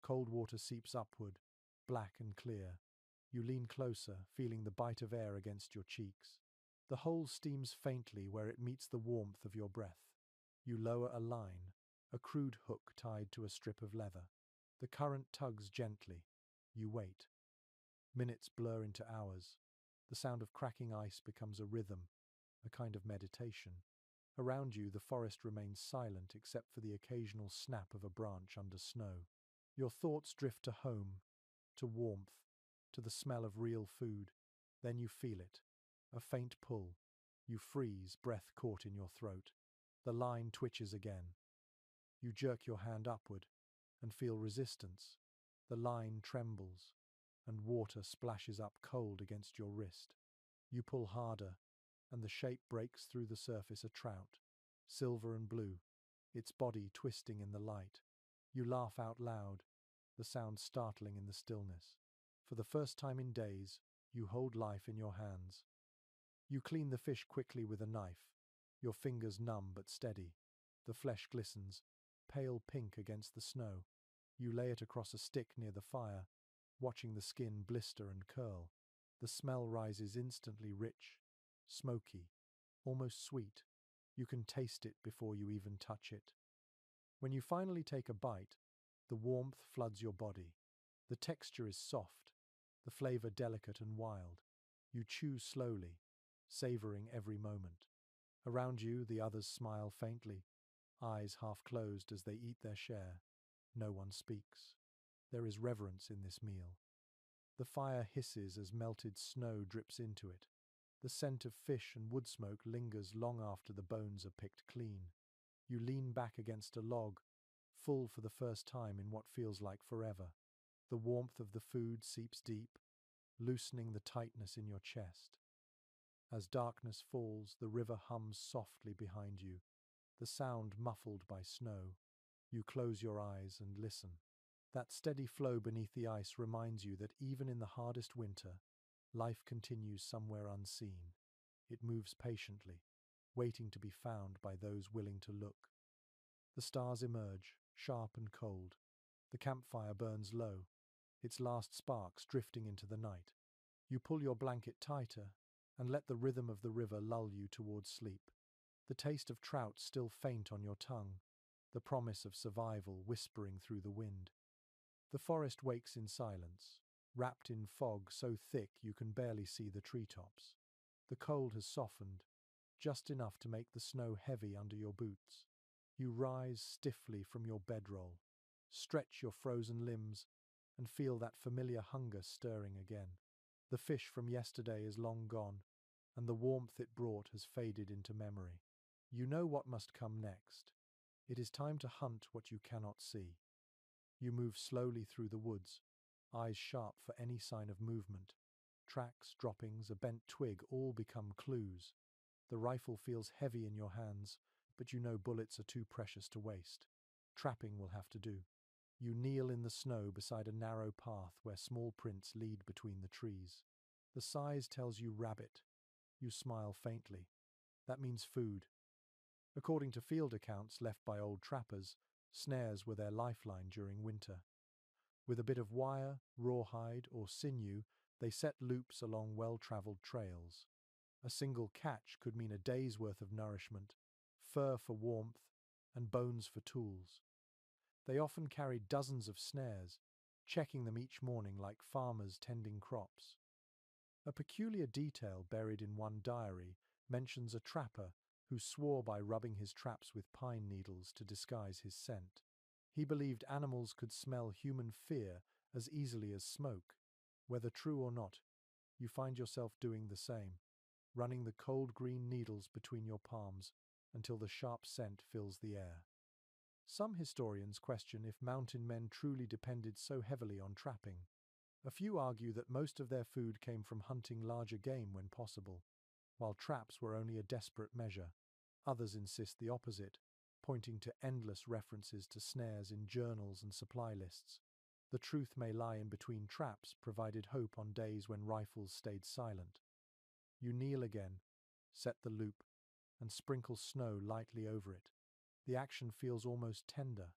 Cold water seeps upward, black and clear. You lean closer, feeling the bite of air against your cheeks. The hole steams faintly where it meets the warmth of your breath. You lower a line, a crude hook tied to a strip of leather. The current tugs gently. You wait. Minutes blur into hours. The sound of cracking ice becomes a rhythm, a kind of meditation. Around you, the forest remains silent except for the occasional snap of a branch under snow. Your thoughts drift to home, to warmth, to the smell of real food. Then you feel it. A faint pull. You freeze, breath caught in your throat. The line twitches again. You jerk your hand upward and feel resistance. The line trembles, and water splashes up cold against your wrist. You pull harder, and the shape breaks through the surface a trout, silver and blue, its body twisting in the light. You laugh out loud, the sound startling in the stillness. For the first time in days, you hold life in your hands. You clean the fish quickly with a knife, your fingers numb but steady. The flesh glistens, pale pink against the snow. You lay it across a stick near the fire, watching the skin blister and curl. The smell rises instantly rich, smoky, almost sweet. You can taste it before you even touch it. When you finally take a bite, the warmth floods your body. The texture is soft, the flavor delicate and wild. You chew slowly, savoring every moment. Around you, the others smile faintly, eyes half closed as they eat their share. No one speaks. There is reverence in this meal. The fire hisses as melted snow drips into it. The scent of fish and wood smoke lingers long after the bones are picked clean. You lean back against a log, full for the first time in what feels like forever. The warmth of the food seeps deep, loosening the tightness in your chest. As darkness falls, the river hums softly behind you, the sound muffled by snow. You close your eyes and listen. That steady flow beneath the ice reminds you that even in the hardest winter, life continues somewhere unseen. It moves patiently, waiting to be found by those willing to look. The stars emerge, sharp and cold. The campfire burns low, its last sparks drifting into the night. You pull your blanket tighter and let the rhythm of the river lull you towards sleep. The taste of trout still faint on your tongue, the promise of survival whispering through the wind. The forest wakes in silence, wrapped in fog so thick you can barely see the treetops. The cold has softened, just enough to make the snow heavy under your boots. You rise stiffly from your bedroll, stretch your frozen limbs, and feel that familiar hunger stirring again. The fish from yesterday is long gone, and the warmth it brought has faded into memory. You know what must come next. It is time to hunt what you cannot see. You move slowly through the woods, eyes sharp for any sign of movement. Tracks, droppings, a bent twig all become clues. The rifle feels heavy in your hands, but you know bullets are too precious to waste. Trapping will have to do. You kneel in the snow beside a narrow path where small prints lead between the trees. The size tells you rabbit. You smile faintly. That means food. According to field accounts left by old trappers, snares were their lifeline during winter. With a bit of wire, rawhide, or sinew, they set loops along well-traveled trails. A single catch could mean a day's worth of nourishment, fur for warmth, and bones for tools. They often carried dozens of snares, checking them each morning like farmers tending crops. A peculiar detail buried in one diary mentions a trapper who swore by rubbing his traps with pine needles to disguise his scent. He believed animals could smell human fear as easily as smoke. Whether true or not, you find yourself doing the same, running the cold green needles between your palms until the sharp scent fills the air. Some historians question if mountain men truly depended so heavily on trapping. A few argue that most of their food came from hunting larger game when possible, while traps were only a desperate measure. Others insist the opposite, pointing to endless references to snares in journals and supply lists. The truth may lie in between traps, provided hope on days when rifles stayed silent. You kneel again, set the loop, and sprinkle snow lightly over it. The action feels almost tender,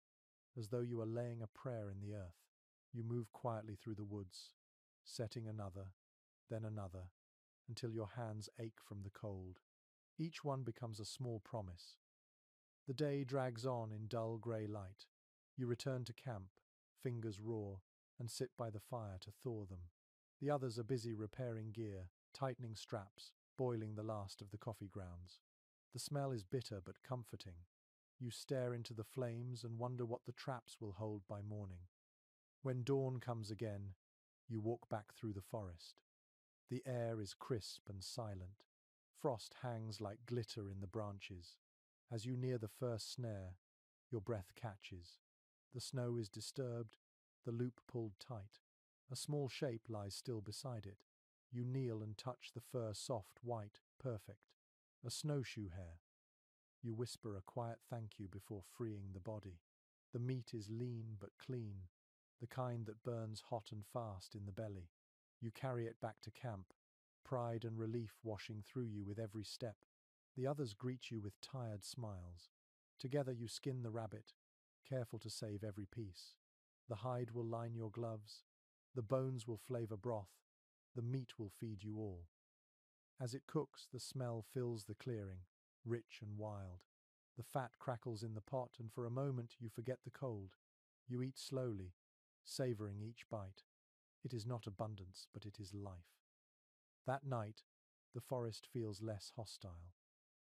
as though you are laying a prayer in the earth. You move quietly through the woods, setting another, then another, until your hands ache from the cold. Each one becomes a small promise. The day drags on in dull grey light. You return to camp, fingers raw, and sit by the fire to thaw them. The others are busy repairing gear, tightening straps, boiling the last of the coffee grounds. The smell is bitter but comforting. You stare into the flames and wonder what the traps will hold by morning. When dawn comes again, you walk back through the forest. The air is crisp and silent. Frost hangs like glitter in the branches. As you near the first snare, your breath catches. The snow is disturbed, the loop pulled tight. A small shape lies still beside it. You kneel and touch the fur, soft, white, perfect. A snowshoe hare. You whisper a quiet thank you before freeing the body. The meat is lean but clean, the kind that burns hot and fast in the belly. You carry it back to camp, pride and relief washing through you with every step. The others greet you with tired smiles. Together you skin the rabbit, careful to save every piece. The hide will line your gloves, the bones will flavor broth, the meat will feed you all. As it cooks, the smell fills the clearing, rich and wild. The fat crackles in the pot, and for a moment you forget the cold. You eat slowly, savoring each bite. It is not abundance, but it is life. That night, the forest feels less hostile.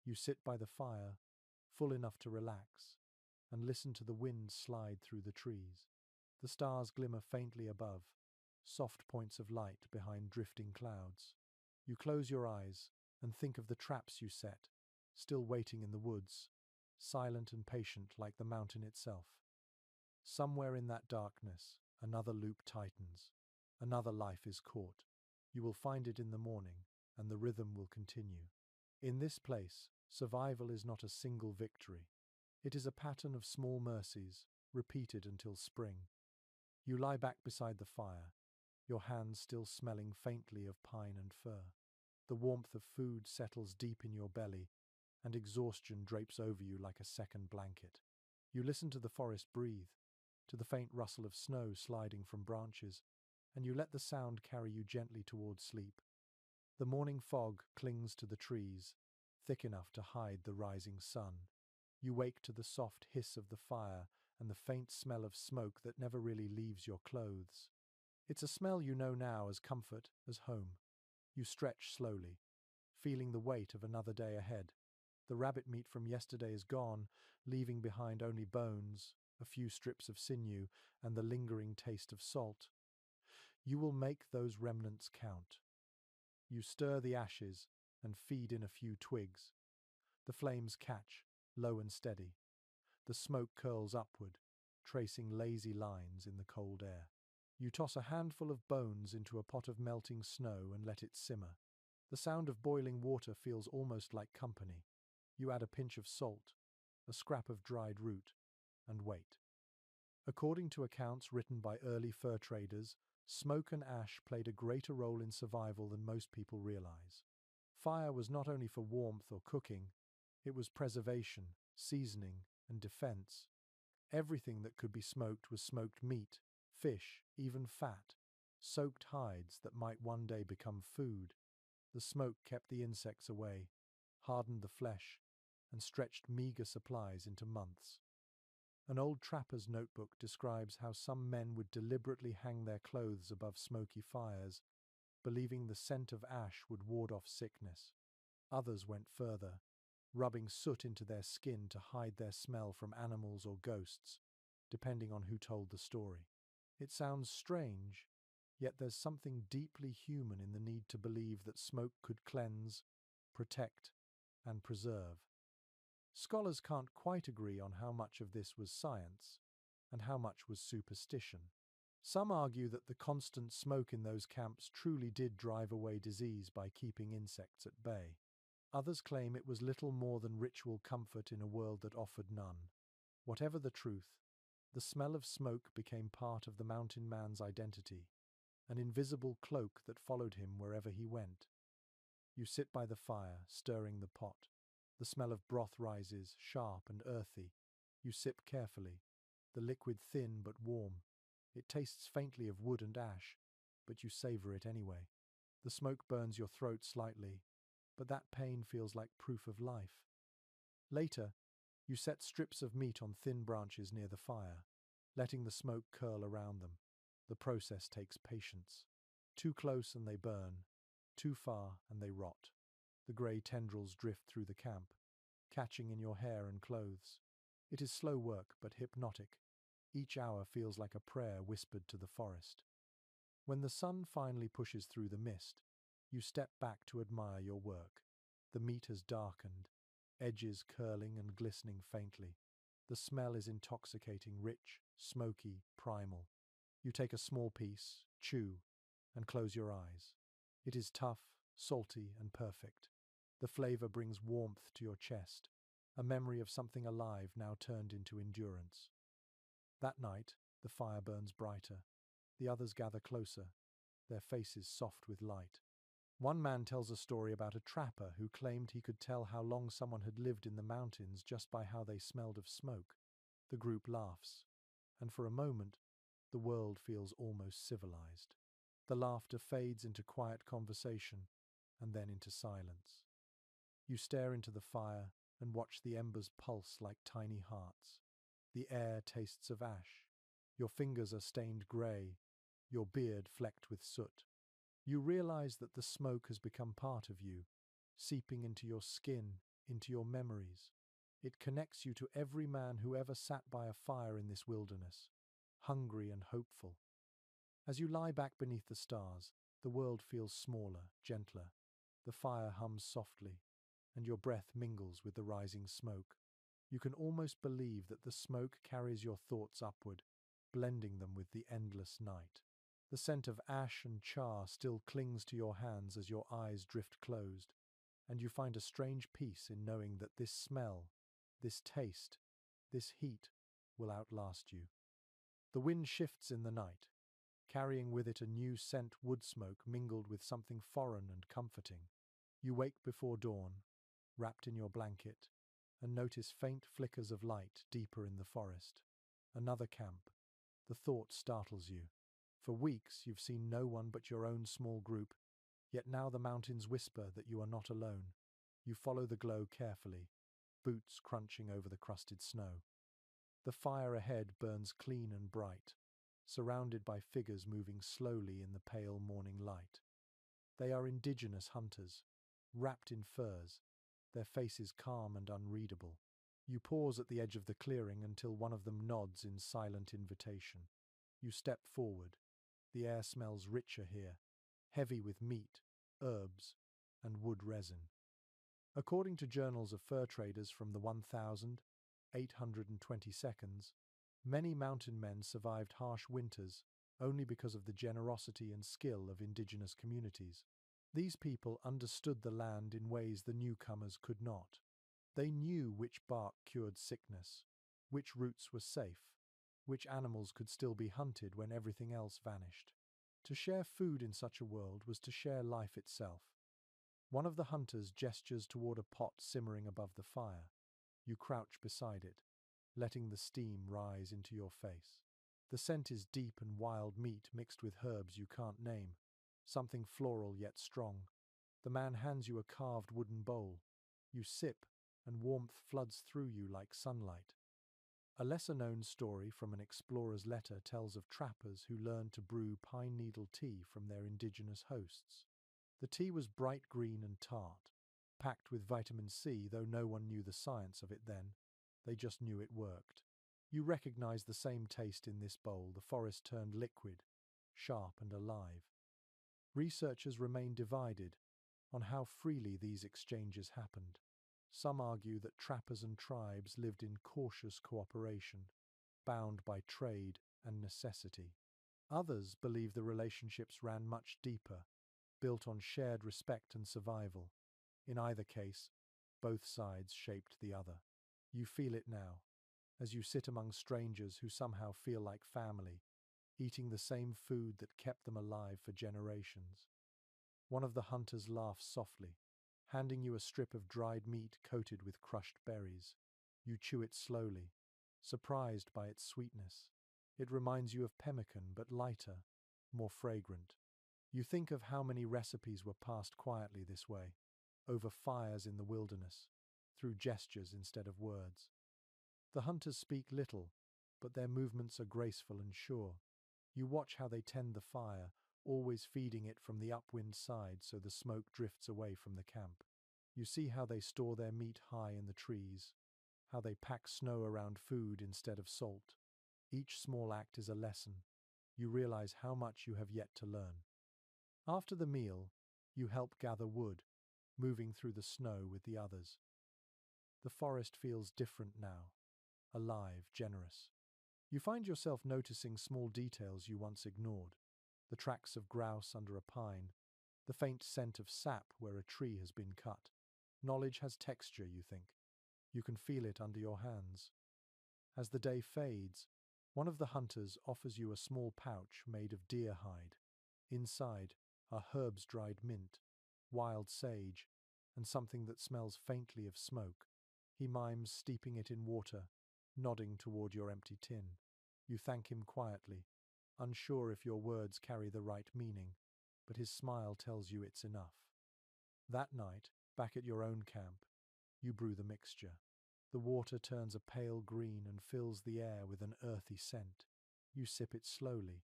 You sit by the fire, full enough to relax, and listen to the wind slide through the trees. The stars glimmer faintly above, soft points of light behind drifting clouds. You close your eyes and think of the traps you set, still waiting in the woods, silent and patient like the mountain itself. Somewhere in that darkness, another loop tightens. Another life is caught. You will find it in the morning, and the rhythm will continue. In this place, survival is not a single victory. It is a pattern of small mercies, repeated until spring. You lie back beside the fire, your hands still smelling faintly of pine and fir. The warmth of food settles deep in your belly, and exhaustion drapes over you like a second blanket. You listen to the forest breathe, to the faint rustle of snow sliding from branches, and you let the sound carry you gently towards sleep. The morning fog clings to the trees, thick enough to hide the rising sun. You wake to the soft hiss of the fire and the faint smell of smoke that never really leaves your clothes. It's a smell you know now as comfort, as home. You stretch slowly, feeling the weight of another day ahead. The rabbit meat from yesterday is gone, leaving behind only bones, a few strips of sinew, and the lingering taste of salt. You will make those remnants count. You stir the ashes and feed in a few twigs. The flames catch, low and steady. The smoke curls upward, tracing lazy lines in the cold air. You toss a handful of bones into a pot of melting snow and let it simmer. The sound of boiling water feels almost like company. You add a pinch of salt, a scrap of dried root, and wait. According to accounts written by early fur traders, smoke and ash played a greater role in survival than most people realize. Fire was not only for warmth or cooking, it was preservation, seasoning, and defense. Everything that could be smoked was smoked meat, fish, even fat, soaked hides that might one day become food. The smoke kept the insects away, hardened the flesh, and stretched meager supplies into months. An old trapper's notebook describes how some men would deliberately hang their clothes above smoky fires, believing the scent of ash would ward off sickness. Others went further, rubbing soot into their skin to hide their smell from animals or ghosts, depending on who told the story. It sounds strange, yet there's something deeply human in the need to believe that smoke could cleanse, protect, and preserve. Scholars can't quite agree on how much of this was science and how much was superstition. Some argue that the constant smoke in those camps truly did drive away disease by keeping insects at bay. Others claim it was little more than ritual comfort in a world that offered none. Whatever the truth, the smell of smoke became part of the mountain man's identity, an invisible cloak that followed him wherever he went. You sit by the fire, stirring the pot. The smell of broth rises, sharp and earthy. You sip carefully, the liquid thin but warm. It tastes faintly of wood and ash, but you savor it anyway. The smoke burns your throat slightly, but that pain feels like proof of life. Later, you set strips of meat on thin branches near the fire, letting the smoke curl around them. The process takes patience. Too close and they burn, too far and they rot. The grey tendrils drift through the camp, catching in your hair and clothes. It is slow work, but hypnotic. Each hour feels like a prayer whispered to the forest. When the sun finally pushes through the mist, you step back to admire your work. The meat has darkened, edges curling and glistening faintly. The smell is intoxicating, rich, smoky, primal. You take a small piece, chew, and close your eyes. It is tough, salty, and perfect. The flavor brings warmth to your chest, a memory of something alive now turned into endurance. That night, the fire burns brighter. The others gather closer, their faces soft with light. One man tells a story about a trapper who claimed he could tell how long someone had lived in the mountains just by how they smelled of smoke. The group laughs, and for a moment, the world feels almost civilized. The laughter fades into quiet conversation, and then into silence. You stare into the fire and watch the embers pulse like tiny hearts. The air tastes of ash. Your fingers are stained grey, your beard flecked with soot. You realize that the smoke has become part of you, seeping into your skin, into your memories. It connects you to every man who ever sat by a fire in this wilderness, hungry and hopeful. As you lie back beneath the stars, the world feels smaller, gentler. The fire hums softly, and your breath mingles with the rising smoke. You can almost believe that the smoke carries your thoughts upward, blending them with the endless night. The scent of ash and char still clings to your hands as your eyes drift closed, and you find a strange peace in knowing that this smell, this taste, this heat will outlast you. The wind shifts in the night, carrying with it a new scent, wood smoke mingled with something foreign and comforting. You wake before dawn, wrapped in your blanket, and notice faint flickers of light deeper in the forest. Another camp. The thought startles you. For weeks you've seen no one but your own small group, yet now the mountains whisper that you are not alone. You follow the glow carefully, boots crunching over the crusted snow. The fire ahead burns clean and bright, surrounded by figures moving slowly in the pale morning light. They are indigenous hunters, wrapped in furs, their faces calm and unreadable. You pause at the edge of the clearing until one of them nods in silent invitation. You step forward. The air smells richer here, heavy with meat, herbs, and wood resin. According to journals of fur traders from the 1822, many mountain men survived harsh winters only because of the generosity and skill of indigenous communities. These people understood the land in ways the newcomers could not. They knew which bark cured sickness, which roots were safe, which animals could still be hunted when everything else vanished. To share food in such a world was to share life itself. One of the hunters gestures toward a pot simmering above the fire. You crouch beside it, letting the steam rise into your face. The scent is deep and wild meat mixed with herbs you can't name, something floral yet strong. The man hands you a carved wooden bowl. You sip, and warmth floods through you like sunlight. A lesser-known story from an explorer's letter tells of trappers who learned to brew pine needle tea from their indigenous hosts. The tea was bright green and tart, packed with vitamin C, though no one knew the science of it then. They just knew it worked. You recognize the same taste in this bowl, the forest turned liquid, sharp and alive. Researchers remain divided on how freely these exchanges happened. Some argue that trappers and tribes lived in cautious cooperation, bound by trade and necessity. Others believe the relationships ran much deeper, built on shared respect and survival. In either case, both sides shaped the other. You feel it now, as you sit among strangers who somehow feel like family, eating the same food that kept them alive for generations. One of the hunters laughs softly, handing you a strip of dried meat coated with crushed berries. You chew it slowly, surprised by its sweetness. It reminds you of pemmican, but lighter, more fragrant. You think of how many recipes were passed quietly this way, over fires in the wilderness, through gestures instead of words. The hunters speak little, but their movements are graceful and sure. You watch how they tend the fire, always feeding it from the upwind side so the smoke drifts away from the camp. You see how they store their meat high in the trees, how they pack snow around food instead of salt. Each small act is a lesson. You realize how much you have yet to learn. After the meal, you help gather wood, moving through the snow with the others. The forest feels different now, alive, generous. You find yourself noticing small details you once ignored. The tracks of grouse under a pine, the faint scent of sap where a tree has been cut. Knowledge has texture, you think. You can feel it under your hands. As the day fades, one of the hunters offers you a small pouch made of deer hide. Inside are herbs dried mint, wild sage, and something that smells faintly of smoke. He mimes steeping it in water, nodding toward your empty tin. You thank him quietly, unsure if your words carry the right meaning, but his smile tells you it's enough. That night, back at your own camp, you brew the mixture. The water turns a pale green and fills the air with an earthy scent. You sip it slowly,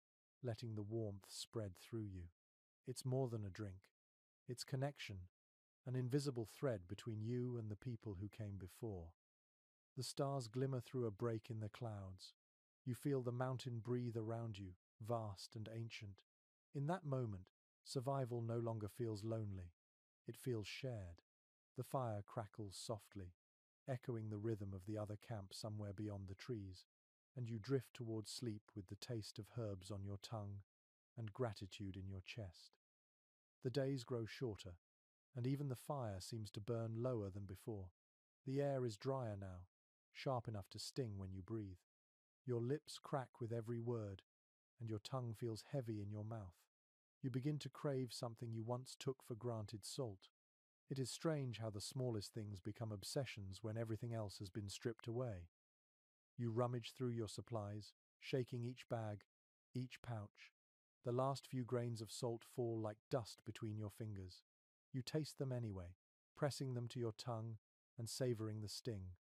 letting the warmth spread through you. It's more than a drink. It's connection, an invisible thread between you and the people who came before. The stars glimmer through a break in the clouds. You feel the mountain breathe around you, vast and ancient. In that moment, survival no longer feels lonely. It feels shared. The fire crackles softly, echoing the rhythm of the other camp somewhere beyond the trees, and you drift towards sleep with the taste of herbs on your tongue and gratitude in your chest. The days grow shorter, and even the fire seems to burn lower than before. The air is drier now, sharp enough to sting when you breathe. Your lips crack with every word, and your tongue feels heavy in your mouth. You begin to crave something you once took for granted: salt. It is strange how the smallest things become obsessions when everything else has been stripped away. You rummage through your supplies, shaking each bag, each pouch. The last few grains of salt fall like dust between your fingers. You taste them anyway, pressing them to your tongue and savoring the sting.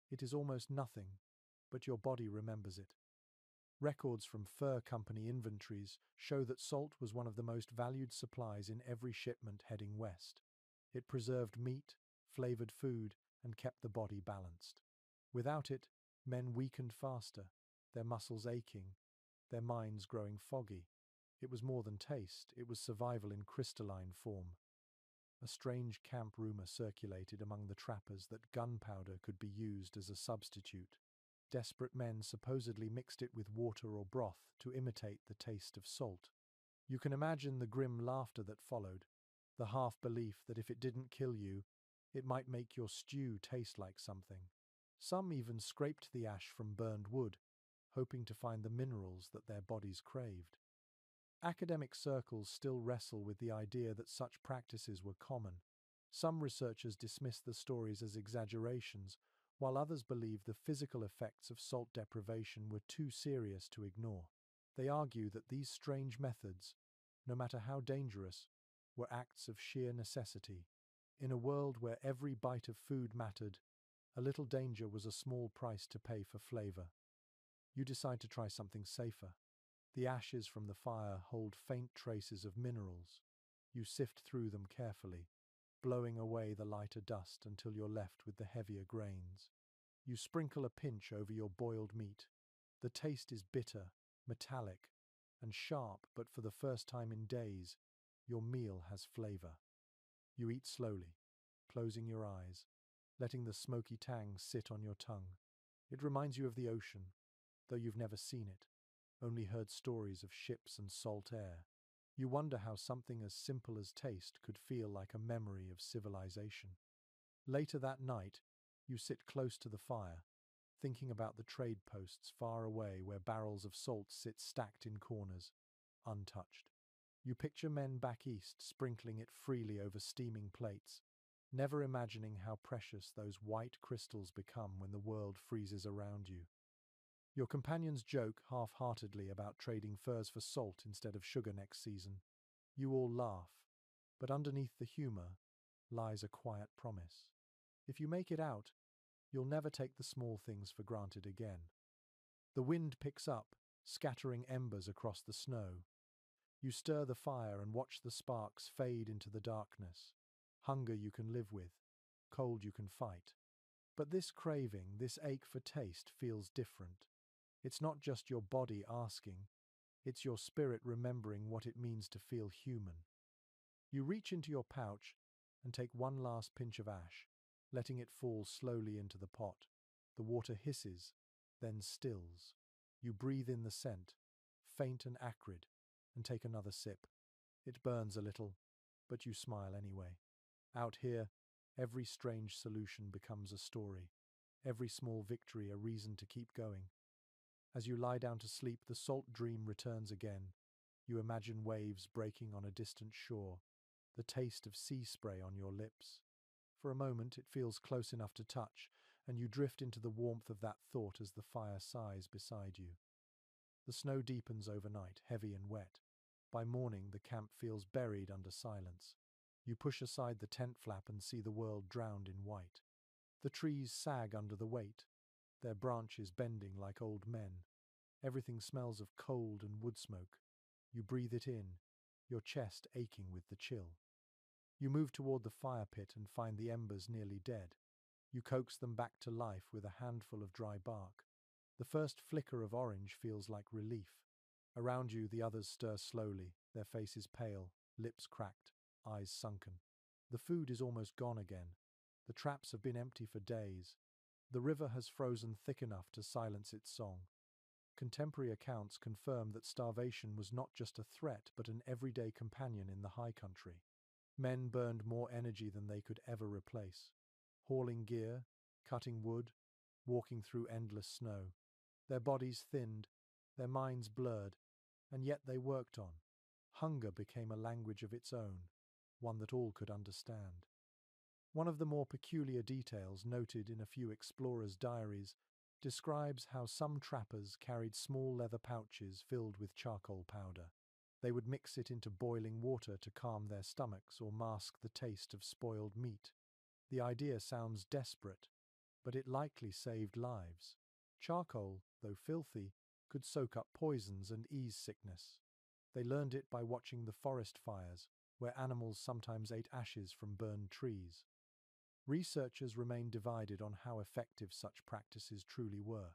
It is almost nothing, but your body remembers it. Records from fur company inventories show that salt was one of the most valued supplies in every shipment heading west. It preserved meat, flavored food, and kept the body balanced. Without it, men weakened faster, their muscles aching, their minds growing foggy. It was more than taste, it was survival in crystalline form. A strange camp rumor circulated among the trappers that gunpowder could be used as a substitute. Desperate men supposedly mixed it with water or broth to imitate the taste of salt. You can imagine the grim laughter that followed, the half-belief that if it didn't kill you, it might make your stew taste like something. Some even scraped the ash from burned wood, hoping to find the minerals that their bodies craved. Academic circles still wrestle with the idea that such practices were common. Some researchers dismiss the stories as exaggerations, while others believe the physical effects of salt deprivation were too serious to ignore. They argue that these strange methods, no matter how dangerous, were acts of sheer necessity. In a world where every bite of food mattered, a little danger was a small price to pay for flavor. You decide to try something safer. The ashes from the fire hold faint traces of minerals. You sift through them carefully, blowing away the lighter dust until you're left with the heavier grains. You sprinkle a pinch over your boiled meat. The taste is bitter, metallic, and sharp, but for the first time in days, your meal has flavor. You eat slowly, closing your eyes, letting the smoky tang sit on your tongue. It reminds you of the ocean, though you've never seen it, only heard stories of ships and salt air. You wonder how something as simple as taste could feel like a memory of civilization. Later that night, you sit close to the fire, thinking about the trade posts far away where barrels of salt sit stacked in corners, untouched. You picture men back east sprinkling it freely over steaming plates, never imagining how precious those white crystals become when the world freezes around you. Your companions joke half-heartedly about trading furs for salt instead of sugar next season. You all laugh, but underneath the humor lies a quiet promise. If you make it out, you'll never take the small things for granted again. The wind picks up, scattering embers across the snow. You stir the fire and watch the sparks fade into the darkness. Hunger you can live with, cold you can fight. But this craving, this ache for taste feels different. It's not just your body asking, it's your spirit remembering what it means to feel human. You reach into your pouch and take one last pinch of ash, letting it fall slowly into the pot. The water hisses, then stills. You breathe in the scent, faint and acrid, and take another sip. It burns a little, but you smile anyway. Out here, every strange solution becomes a story, every small victory a reason to keep going. As you lie down to sleep, the salt dream returns again. You imagine waves breaking on a distant shore, the taste of sea spray on your lips. For a moment, it feels close enough to touch, and you drift into the warmth of that thought as the fire sighs beside you. The snow deepens overnight, heavy and wet. By morning, the camp feels buried under silence. You push aside the tent flap and see the world drowned in white. The trees sag under the weight, their branches bending like old men. Everything smells of cold and wood smoke. You breathe it in, your chest aching with the chill. You move toward the fire pit and find the embers nearly dead. You coax them back to life with a handful of dry bark. The first flicker of orange feels like relief. Around you, the others stir slowly, their faces pale, lips cracked, eyes sunken. The food is almost gone again. The traps have been empty for days. The river has frozen thick enough to silence its song. Contemporary accounts confirm that starvation was not just a threat but an everyday companion in the high country. Men burned more energy than they could ever replace. Hauling gear, cutting wood, walking through endless snow. Their bodies thinned, their minds blurred, and yet they worked on. Hunger became a language of its own, one that all could understand. One of the more peculiar details noted in a few explorers' diaries describes how some trappers carried small leather pouches filled with charcoal powder. They would mix it into boiling water to calm their stomachs or mask the taste of spoiled meat. The idea sounds desperate, but it likely saved lives. Charcoal, though filthy, could soak up poisons and ease sickness. They learned it by watching the forest fires, where animals sometimes ate ashes from burned trees. Researchers remain divided on how effective such practices truly were.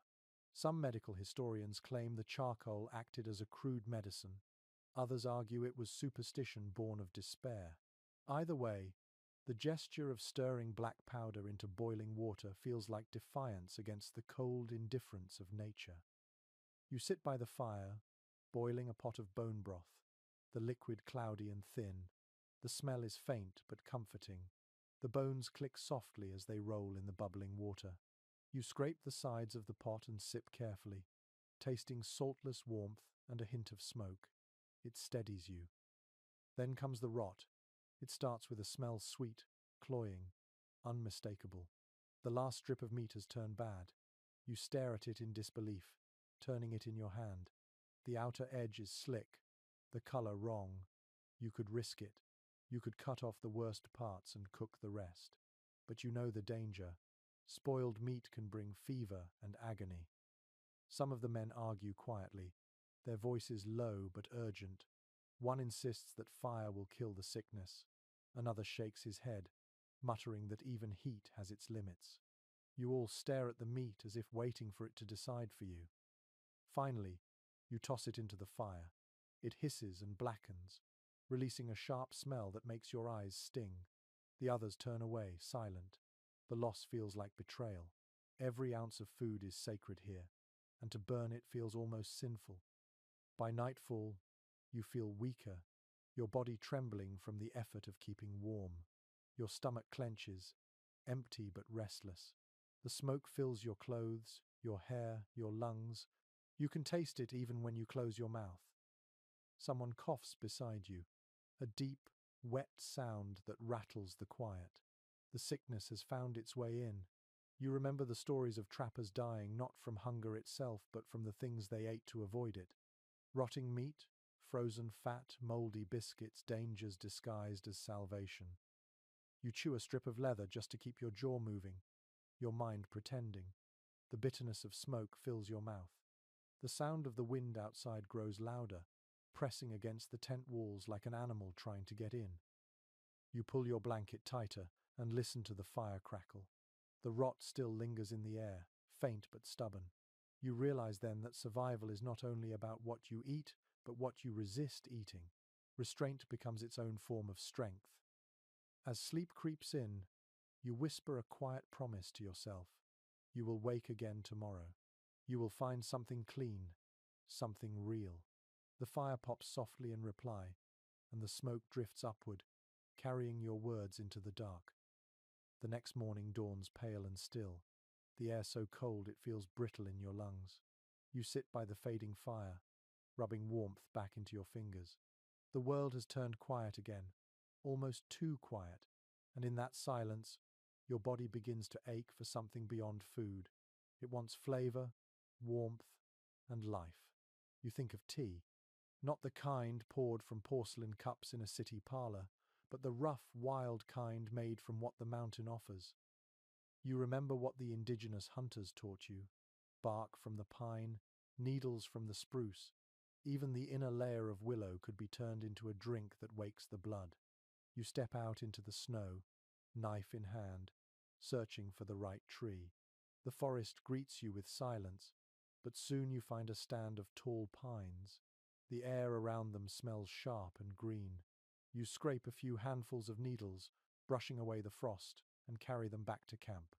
Some medical historians claim the charcoal acted as a crude medicine. Others argue it was superstition born of despair. Either way, the gesture of stirring black powder into boiling water feels like defiance against the cold indifference of nature. You sit by the fire, boiling a pot of bone broth, the liquid cloudy and thin. The smell is faint but comforting. The bones click softly as they roll in the bubbling water. You scrape the sides of the pot and sip carefully, tasting saltless warmth and a hint of smoke. It steadies you. Then comes the rot. It starts with a smell sweet, cloying, unmistakable. The last strip of meat has turned bad. You stare at it in disbelief, turning it in your hand. The outer edge is slick, the color wrong. You could risk it. You could cut off the worst parts and cook the rest. But you know the danger. Spoiled meat can bring fever and agony. Some of the men argue quietly, their voices low but urgent. One insists that fire will kill the sickness. Another shakes his head, muttering that even heat has its limits. You all stare at the meat as if waiting for it to decide for you. Finally, you toss it into the fire. It hisses and blackens, releasing a sharp smell that makes your eyes sting. The others turn away, silent. The loss feels like betrayal. Every ounce of food is sacred here, and to burn it feels almost sinful. By nightfall, you feel weaker, your body trembling from the effort of keeping warm. Your stomach clenches, empty but restless. The smoke fills your clothes, your hair, your lungs. You can taste it even when you close your mouth. Someone coughs beside you, a deep, wet sound that rattles the quiet. The sickness has found its way in. You remember the stories of trappers dying not from hunger itself but from the things they ate to avoid it. Rotting meat, frozen fat, mouldy biscuits, dangers disguised as salvation. You chew a strip of leather just to keep your jaw moving, your mind pretending. The bitterness of smoke fills your mouth. The sound of the wind outside grows louder, pressing against the tent walls like an animal trying to get in. You pull your blanket tighter and listen to the fire crackle. The rot still lingers in the air, faint but stubborn. You realize then that survival is not only about what you eat, but what you resist eating. Restraint becomes its own form of strength. As sleep creeps in, You whisper a quiet promise to yourself. You will wake again tomorrow. You will find something clean, something real. The fire pops softly in reply, and the smoke drifts upward, carrying your words into the dark. The next morning dawns pale and still, the air so cold it feels brittle in your lungs. You sit by the fading fire, rubbing warmth back into your fingers. The world has turned quiet again, almost too quiet, and in that silence, your body begins to ache for something beyond food. It wants flavor, warmth, and life. You think of tea, not the kind poured from porcelain cups in a city parlor, but the rough, wild kind made from what the mountain offers. You remember what the indigenous hunters taught you: bark from the pine, needles from the spruce. Even the inner layer of willow could be turned into a drink that wakes the blood. You step out into the snow, knife in hand, searching for the right tree. The forest greets you with silence, but soon you find a stand of tall pines. The air around them smells sharp and green. You scrape a few handfuls of needles, brushing away the frost, and carry them back to camp.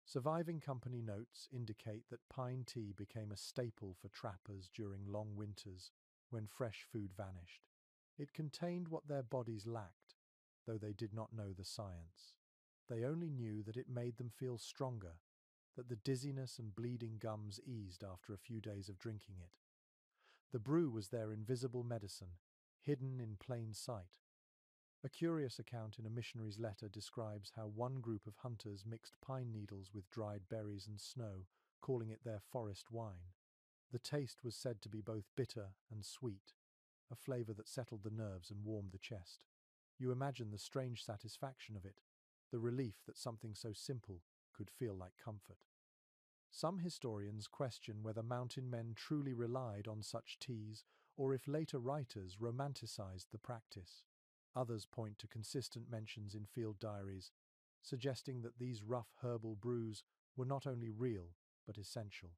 Surviving company notes indicate that pine tea became a staple for trappers during long winters when fresh food vanished. It contained what their bodies lacked, though they did not know the science. They only knew that it made them feel stronger, that the dizziness and bleeding gums eased after a few days of drinking it. The brew was their invisible medicine, hidden in plain sight. A curious account in a missionary's letter describes how one group of hunters mixed pine needles with dried berries and snow, calling it their forest wine. The taste was said to be both bitter and sweet, a flavor that settled the nerves and warmed the chest. You imagine the strange satisfaction of it, the relief that something so simple could feel like comfort. Some historians question whether mountain men truly relied on such teas or if later writers romanticized the practice. Others point to consistent mentions in field diaries, suggesting that these rough herbal brews were not only real, but essential.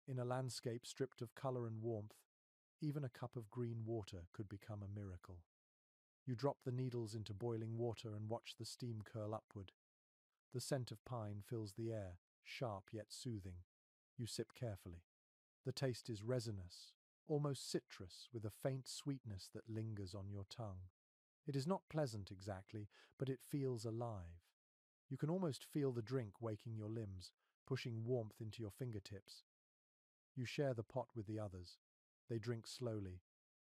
In a landscape stripped of color and warmth, even a cup of green water could become a miracle. You drop the needles into boiling water and watch the steam curl upward. The scent of pine fills the air, sharp yet soothing. You sip carefully. The taste is resinous, almost citrus, with a faint sweetness that lingers on your tongue. It is not pleasant exactly, but it feels alive. You can almost feel the drink waking your limbs, pushing warmth into your fingertips. You share the pot with the others. They drink slowly,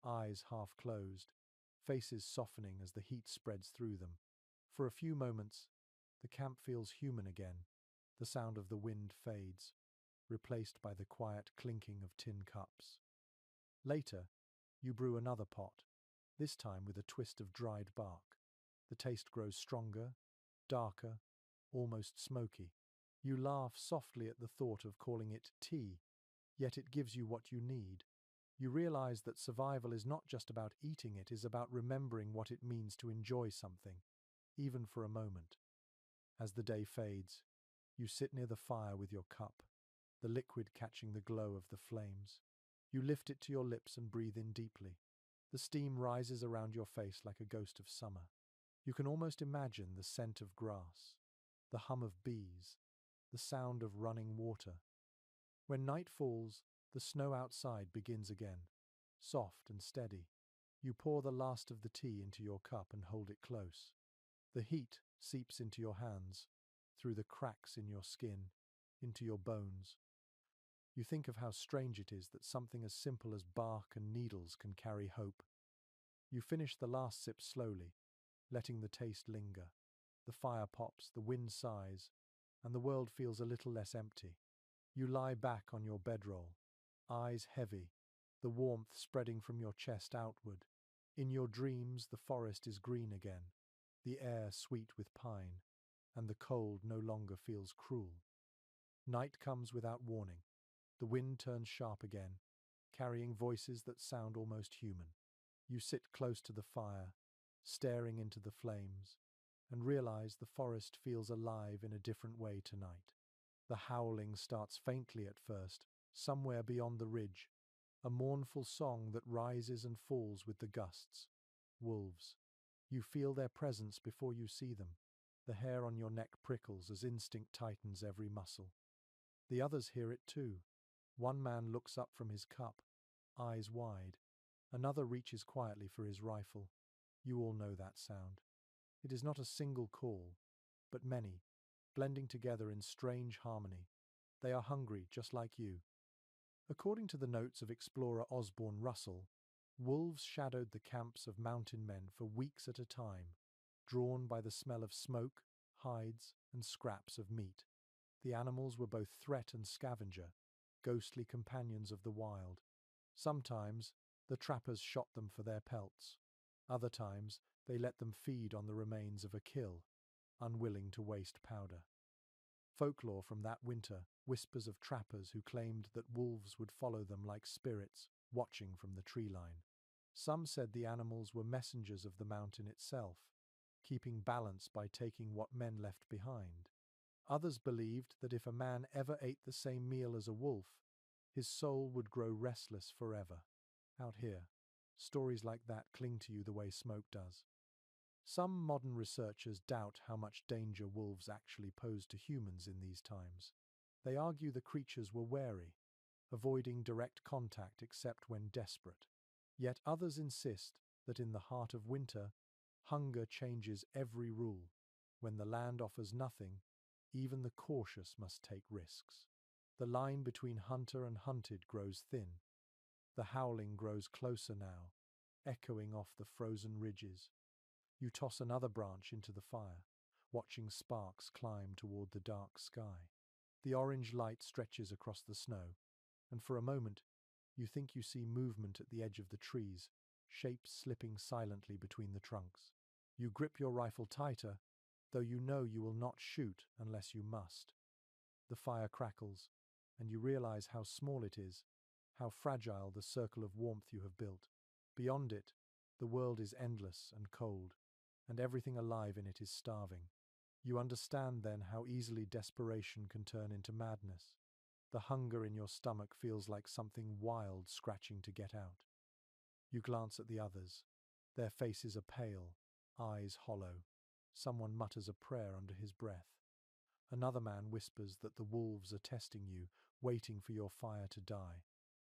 eyes half closed, faces softening as the heat spreads through them. For a few moments, the camp feels human again. The sound of the wind fades, replaced by the quiet clinking of tin cups. Later, you brew another pot, this time with a twist of dried bark. The taste grows stronger, darker, almost smoky. You laugh softly at the thought of calling it tea, yet it gives you what you need. You realize that survival is not just about eating, it is about remembering what it means to enjoy something, even for a moment. As the day fades, you sit near the fire with your cup, the liquid catching the glow of the flames. You lift it to your lips and breathe in deeply. The steam rises around your face like a ghost of summer. You can almost imagine the scent of grass, the hum of bees, the sound of running water. When night falls, the snow outside begins again, soft and steady. You pour the last of the tea into your cup and hold it close. The heat seeps into your hands, through the cracks in your skin, into your bones. You think of how strange it is that something as simple as bark and needles can carry hope. You finish the last sip slowly, letting the taste linger. The fire pops, the wind sighs, and the world feels a little less empty. You lie back on your bedroll, eyes heavy, the warmth spreading from your chest outward. In your dreams, the forest is green again, the air sweet with pine, and the cold no longer feels cruel. Night comes without warning. The wind turns sharp again, carrying voices that sound almost human. You sit close to the fire, staring into the flames, and realize the forest feels alive in a different way tonight. The howling starts faintly at first, somewhere beyond the ridge, a mournful song that rises and falls with the gusts. Wolves. You feel their presence before you see them. The hair on your neck prickles as instinct tightens every muscle. The others hear it too. One man looks up from his cup, eyes wide. Another reaches quietly for his rifle. You all know that sound. It is not a single call, but many, blending together in strange harmony. They are hungry, just like you. According to the notes of explorer Osborne Russell, wolves shadowed the camps of mountain men for weeks at a time, drawn by the smell of smoke, hides, and scraps of meat. The animals were both threat and scavenger, ghostly companions of the wild. Sometimes, the trappers shot them for their pelts. Other times, they let them feed on the remains of a kill, unwilling to waste powder. Folklore from that winter whispers of trappers who claimed that wolves would follow them like spirits, watching from the tree line. Some said the animals were messengers of the mountain itself, keeping balance by taking what men left behind. Others believed that if a man ever ate the same meal as a wolf, his soul would grow restless forever. Out here, stories like that cling to you the way smoke does. Some modern researchers doubt how much danger wolves actually pose to humans in these times. They argue the creatures were wary, avoiding direct contact except when desperate. Yet others insist that in the heart of winter, hunger changes every rule. When the land offers nothing, even the cautious must take risks. The line between hunter and hunted grows thin. The howling grows closer now, echoing off the frozen ridges. You toss another branch into the fire, watching sparks climb toward the dark sky. The orange light stretches across the snow, and for a moment, you think you see movement at the edge of the trees, shapes slipping silently between the trunks. You grip your rifle tighter, though you know you will not shoot unless you must. The fire crackles, and you realize how small it is, how fragile the circle of warmth you have built. Beyond it, the world is endless and cold, and everything alive in it is starving. You understand then how easily desperation can turn into madness. The hunger in your stomach feels like something wild scratching to get out. You glance at the others. Their faces are pale, eyes hollow. Someone mutters a prayer under his breath. Another man whispers that the wolves are testing you, waiting for your fire to die.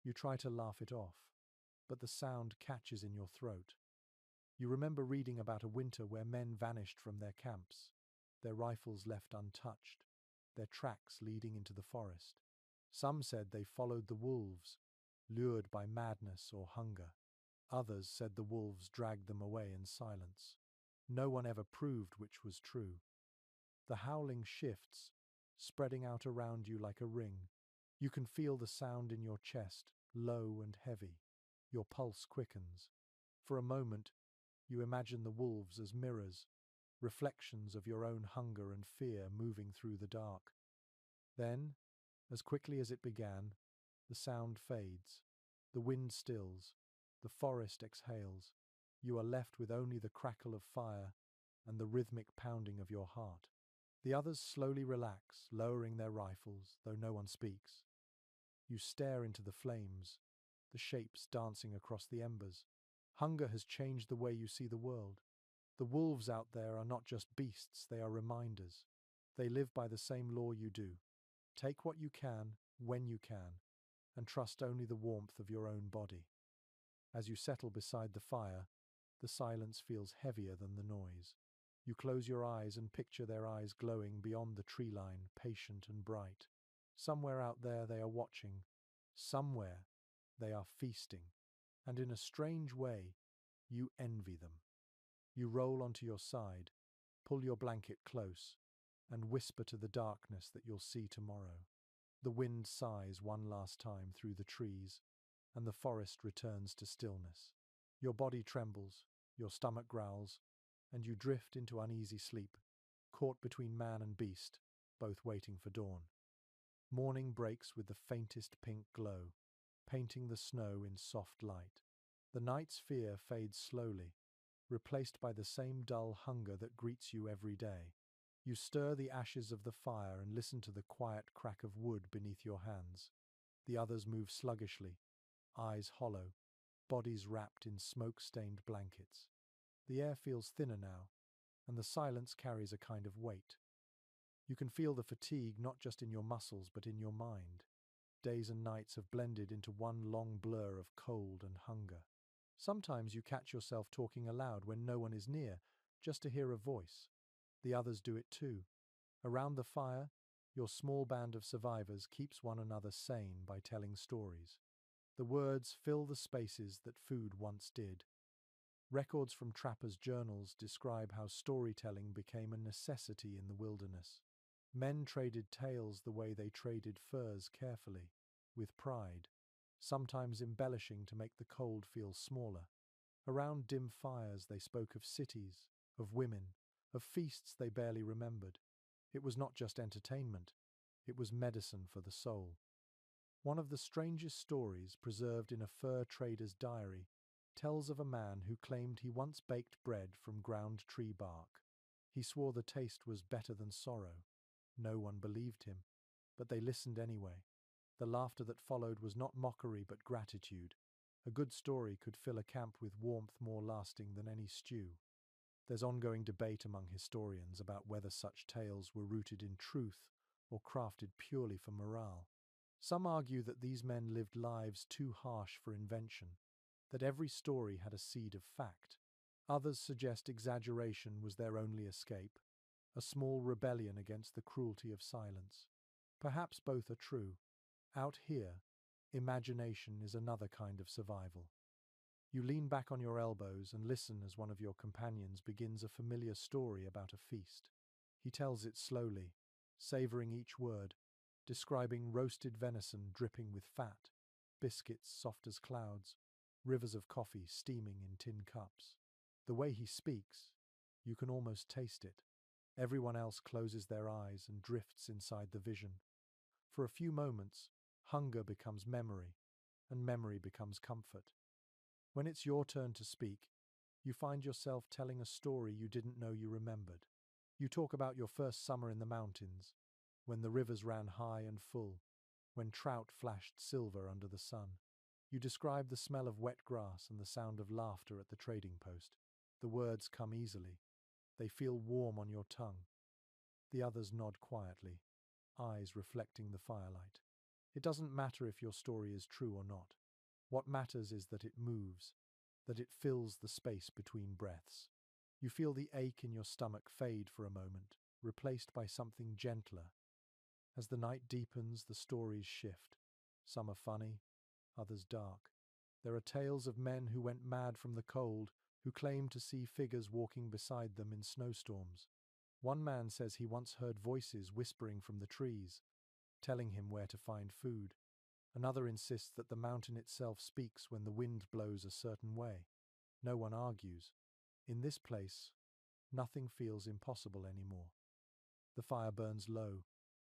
You try to laugh it off, but the sound catches in your throat. You remember reading about a winter where men vanished from their camps, their rifles left untouched, their tracks leading into the forest. Some said they followed the wolves, lured by madness or hunger. Others said the wolves dragged them away in silence. No one ever proved which was true. The howling shifts, spreading out around you like a ring. You can feel the sound in your chest, low and heavy. Your pulse quickens. For a moment, you imagine the wolves as mirrors, reflections of your own hunger and fear moving through the dark. Then, as quickly as it began, the sound fades. The wind stills. The forest exhales. You are left with only the crackle of fire and the rhythmic pounding of your heart. The others slowly relax, lowering their rifles, though no one speaks. You stare into the flames, the shapes dancing across the embers. Hunger has changed the way you see the world. The wolves out there are not just beasts, they are reminders. They live by the same law you do. Take what you can, when you can, and trust only the warmth of your own body. As you settle beside the fire, the silence feels heavier than the noise. You close your eyes and picture their eyes glowing beyond the tree line, patient and bright. Somewhere out there they are watching. Somewhere they are feasting. And in a strange way, you envy them. You roll onto your side, pull your blanket close, and whisper to the darkness that you'll see tomorrow. The wind sighs one last time through the trees, and the forest returns to stillness. Your body trembles, your stomach growls, and you drift into uneasy sleep, caught between man and beast, both waiting for dawn. Morning breaks with the faintest pink glow, painting the snow in soft light. The night's fear fades slowly, replaced by the same dull hunger that greets you every day. You stir the ashes of the fire and listen to the quiet crack of wood beneath your hands. The others move sluggishly, eyes hollow, bodies wrapped in smoke-stained blankets. The air feels thinner now, and the silence carries a kind of weight. You can feel the fatigue not just in your muscles but in your mind. Days and nights have blended into one long blur of cold and hunger. Sometimes you catch yourself talking aloud when no one is near, just to hear a voice. The others do it too. Around the fire, your small band of survivors keeps one another sane by telling stories. The words fill the spaces that food once did. Records from trappers' journals describe how storytelling became a necessity in the wilderness. Men traded tales the way they traded furs carefully, with pride, sometimes embellishing to make the cold feel smaller. Around dim fires they spoke of cities, of women, of feasts they barely remembered. It was not just entertainment, it was medicine for the soul. One of the strangest stories preserved in a fur trader's diary tells of a man who claimed he once baked bread from ground tree bark. He swore the taste was better than sorrow. No one believed him, but they listened anyway. The laughter that followed was not mockery but gratitude. A good story could fill a camp with warmth more lasting than any stew. There's ongoing debate among historians about whether such tales were rooted in truth or crafted purely for morale. Some argue that these men lived lives too harsh for invention, that every story had a seed of fact. Others suggest exaggeration was their only escape, a small rebellion against the cruelty of silence. Perhaps both are true. Out here, imagination is another kind of survival. You lean back on your elbows and listen as one of your companions begins a familiar story about a feast. He tells it slowly, savoring each word, describing roasted venison dripping with fat, biscuits soft as clouds, rivers of coffee steaming in tin cups. The way he speaks, you can almost taste it. Everyone else closes their eyes and drifts inside the vision. For a few moments, hunger becomes memory, and memory becomes comfort. When it's your turn to speak, you find yourself telling a story you didn't know you remembered. You talk about your first summer in the mountains, when the rivers ran high and full, when trout flashed silver under the sun. You describe the smell of wet grass and the sound of laughter at the trading post. The words come easily. They feel warm on your tongue. The others nod quietly, eyes reflecting the firelight. It doesn't matter if your story is true or not. What matters is that it moves, that it fills the space between breaths. You feel the ache in your stomach fade for a moment, replaced by something gentler. As the night deepens, the stories shift. Some are funny, others dark. There are tales of men who went mad from the cold, who claim to see figures walking beside them in snowstorms. One man says he once heard voices whispering from the trees, telling him where to find food. Another insists that the mountain itself speaks when the wind blows a certain way. No one argues. In this place, nothing feels impossible anymore. The fire burns low,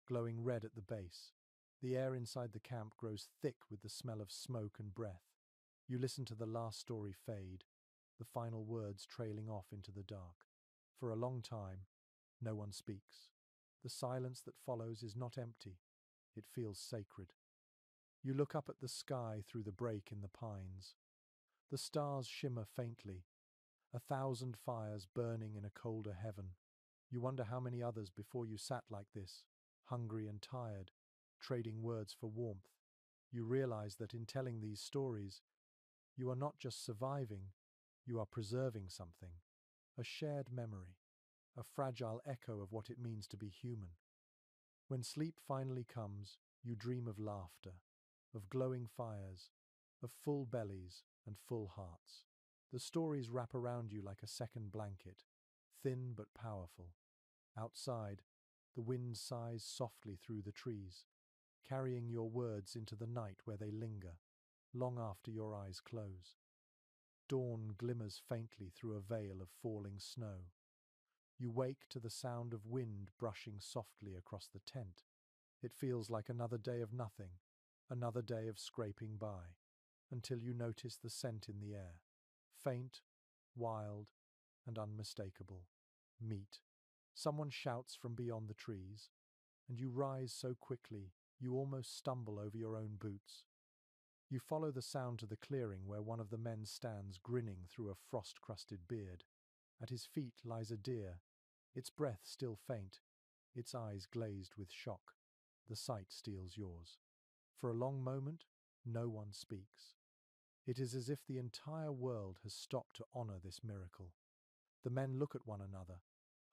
glowing red at the base. The air inside the camp grows thick with the smell of smoke and breath. You listen to the last story fade, the final words trailing off into the dark. For a long time, no one speaks. The silence that follows is not empty. It feels sacred. You look up at the sky through the break in the pines. The stars shimmer faintly, 1,000 fires burning in a colder heaven. You wonder how many others before you sat like this, hungry and tired, trading words for warmth. You realize that in telling these stories, you are not just surviving, you are preserving something, a shared memory, a fragile echo of what it means to be human. When sleep finally comes, you dream of laughter, of glowing fires, of full bellies and full hearts. The stories wrap around you like a second blanket, thin but powerful. Outside, the wind sighs softly through the trees, carrying your words into the night where they linger, long after your eyes close. Dawn glimmers faintly through a veil of falling snow. You wake to the sound of wind brushing softly across the tent. It feels like another day of nothing, another day of scraping by, until you notice the scent in the air. Faint, wild, and unmistakable. Meat. Someone shouts from beyond the trees, and you rise so quickly you almost stumble over your own boots. You follow the sound to the clearing where one of the men stands grinning through a frost-crusted beard. At his feet lies a deer, its breath still faint, its eyes glazed with shock. The sight steals yours. For a long moment, no one speaks. It is as if the entire world has stopped to honor this miracle. The men look at one another,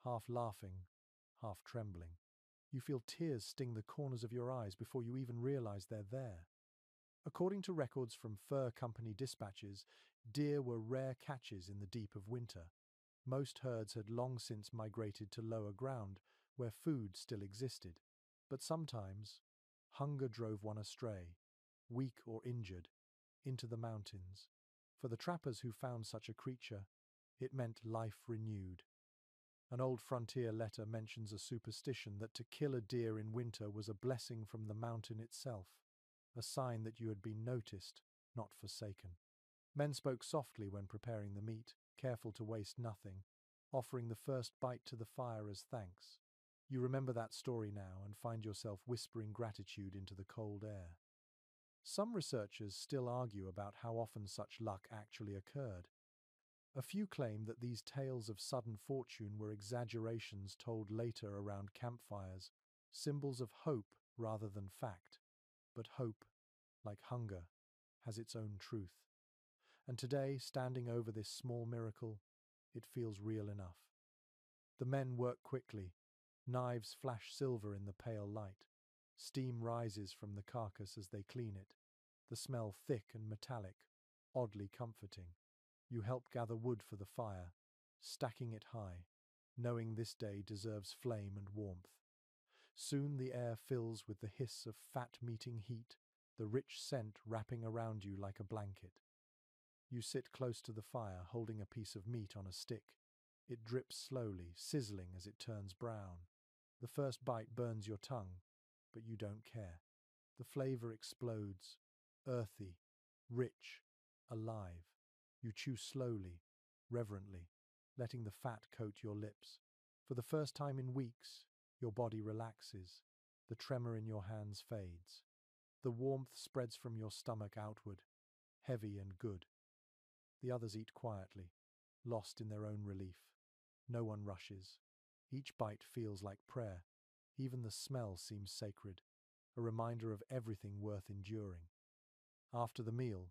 half laughing, half trembling. You feel tears sting the corners of your eyes before you even realize they're there. According to records from fur company dispatches, deer were rare catches in the deep of winter. Most herds had long since migrated to lower ground, where food still existed. But sometimes, hunger drove one astray, weak or injured, into the mountains. For the trappers who found such a creature, it meant life renewed. An old frontier letter mentions a superstition that to kill a deer in winter was a blessing from the mountain itself, a sign that you had been noticed, not forsaken. Men spoke softly when preparing the meat, careful to waste nothing, offering the first bite to the fire as thanks. You remember that story now and find yourself whispering gratitude into the cold air. Some researchers still argue about how often such luck actually occurred. A few claim that these tales of sudden fortune were exaggerations told later around campfires, symbols of hope rather than fact. But hope, like hunger, has its own truth. And today, standing over this small miracle, it feels real enough. The men work quickly. Knives flash silver in the pale light. Steam rises from the carcass as they clean it, the smell thick and metallic, oddly comforting. You help gather wood for the fire, stacking it high, knowing this day deserves flame and warmth. Soon the air fills with the hiss of fat-meeting heat, the rich scent wrapping around you like a blanket. You sit close to the fire, holding a piece of meat on a stick. It drips slowly, sizzling as it turns brown. The first bite burns your tongue, but you don't care. The flavor explodes, earthy, rich, alive. You chew slowly, reverently, letting the fat coat your lips. For the first time in weeks, your body relaxes. The tremor in your hands fades. The warmth spreads from your stomach outward, heavy and good. The others eat quietly, lost in their own relief. No one rushes. Each bite feels like prayer. Even the smell seems sacred, a reminder of everything worth enduring. After the meal,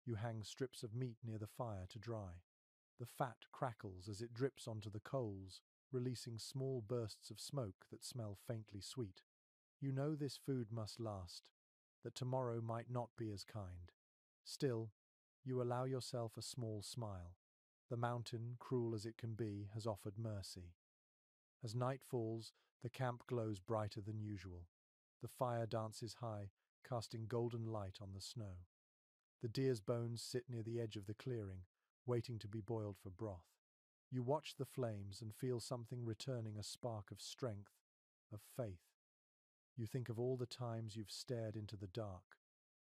you hang strips of meat near the fire to dry. The fat crackles as it drips onto the coals, releasing small bursts of smoke that smell faintly sweet. You know this food must last, that tomorrow might not be as kind. Still, you allow yourself a small smile. The mountain, cruel as it can be, has offered mercy. As night falls, the camp glows brighter than usual. The fire dances high, casting golden light on the snow. The deer's bones sit near the edge of the clearing, waiting to be boiled for broth. You watch the flames and feel something returning, a spark of strength, of faith. You think of all the times you've stared into the dark,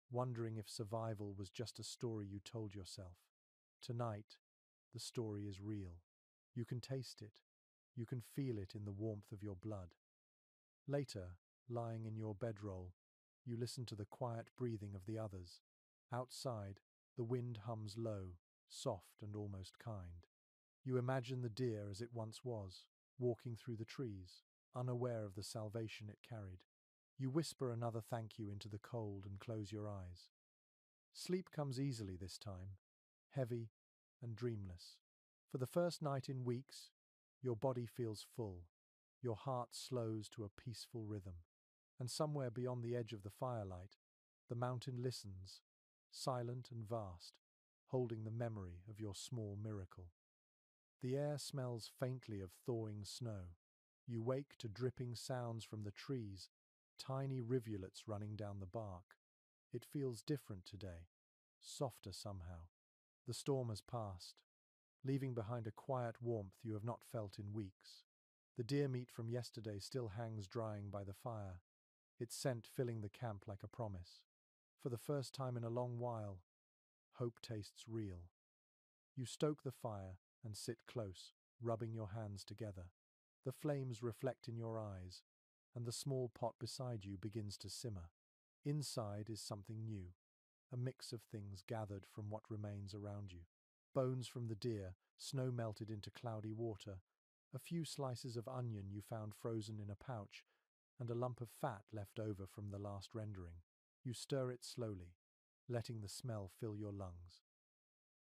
wondering if survival was just a story you told yourself. Tonight, the story is real. You can taste it. You can feel it in the warmth of your blood. Later, lying in your bedroll, you listen to the quiet breathing of the others. Outside, the wind hums low, soft and almost kind. You imagine the deer as it once was, walking through the trees, unaware of the salvation it carried. You whisper another thank you into the cold and close your eyes. Sleep comes easily this time, heavy and dreamless. For the first night in weeks, your body feels full. Your heart slows to a peaceful rhythm. And somewhere beyond the edge of the firelight, the mountain listens, silent and vast, holding the memory of your small miracle. The air smells faintly of thawing snow. You wake to dripping sounds from the trees, tiny rivulets running down the bark. It feels different today, softer somehow. The storm has passed, leaving behind a quiet warmth you have not felt in weeks. The deer meat from yesterday still hangs drying by the fire, its scent filling the camp like a promise. For the first time in a long while, hope tastes real. You stoke the fire and sit close, rubbing your hands together. The flames reflect in your eyes, and the small pot beside you begins to simmer. Inside is something new, a mix of things gathered from what remains around you. bones from the deer, snow melted into cloudy water, a few slices of onion you found frozen in a pouch, and a lump of fat left over from the last rendering. You stir it slowly, letting the smell fill your lungs.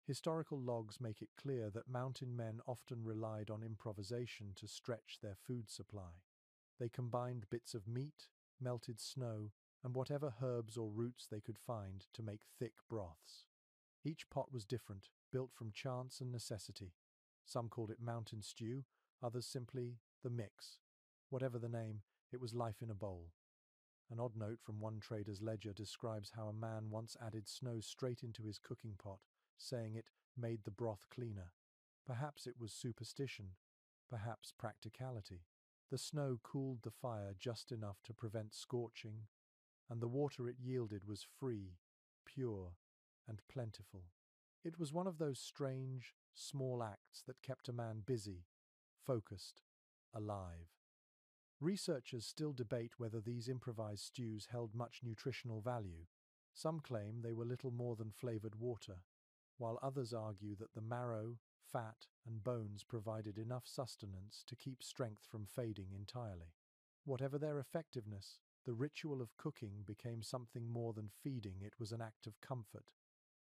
Historical logs make it clear that mountain men often relied on improvisation to stretch their food supply. They combined bits of meat, melted snow, and whatever herbs or roots they could find to make thick broths. Each pot was different, built from chance and necessity. Some called it mountain stew, others simply the mix. Whatever the name, it was life in a bowl. An odd note from one trader's ledger describes how a man once added snow straight into his cooking pot, saying it made the broth cleaner. Perhaps it was superstition, perhaps practicality. The snow cooled the fire just enough to prevent scorching, and the water it yielded was free, pure, and plentiful. It was one of those strange, small acts that kept a man busy, focused, alive. Researchers still debate whether these improvised stews held much nutritional value. Some claim they were little more than flavored water, while others argue that the marrow, fat, and bones provided enough sustenance to keep strength from fading entirely. Whatever their effectiveness, the ritual of cooking became something more than feeding. It was an act of comfort,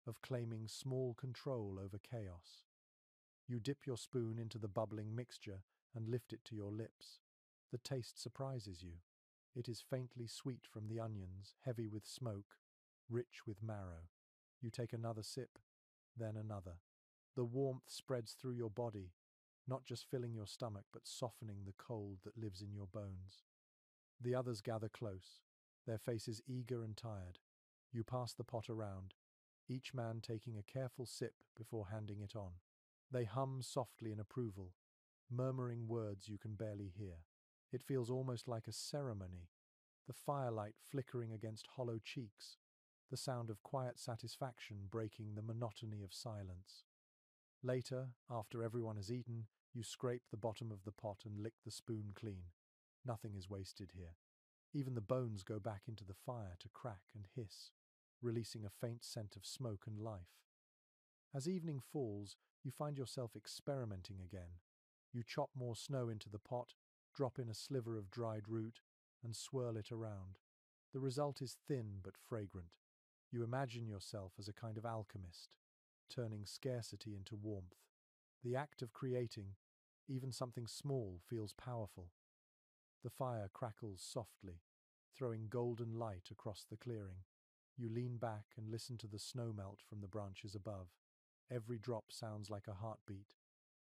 of claiming small control over chaos. You dip your spoon into the bubbling mixture and lift it to your lips. The taste surprises you. It is faintly sweet from the onions, heavy with smoke, rich with marrow. You take another sip, then another. The warmth spreads through your body, not just filling your stomach but softening the cold that lives in your bones. The others gather close, their faces eager and tired. You pass the pot around, each man taking a careful sip before handing it on. They hum softly in approval, murmuring words you can barely hear. It feels almost like a ceremony, the firelight flickering against hollow cheeks, the sound of quiet satisfaction breaking the monotony of silence. Later, after everyone has eaten, you scrape the bottom of the pot and lick the spoon clean. Nothing is wasted here. Even the bones go back into the fire to crack and hiss, releasing a faint scent of smoke and life. As evening falls, you find yourself experimenting again. You chop more snow into the pot, drop in a sliver of dried root, and swirl it around. The result is thin but fragrant. You imagine yourself as a kind of alchemist, turning scarcity into warmth. The act of creating, even something small, feels powerful. The fire crackles softly, throwing golden light across the clearing. You lean back and listen to the snow melt from the branches above. Every drop sounds like a heartbeat.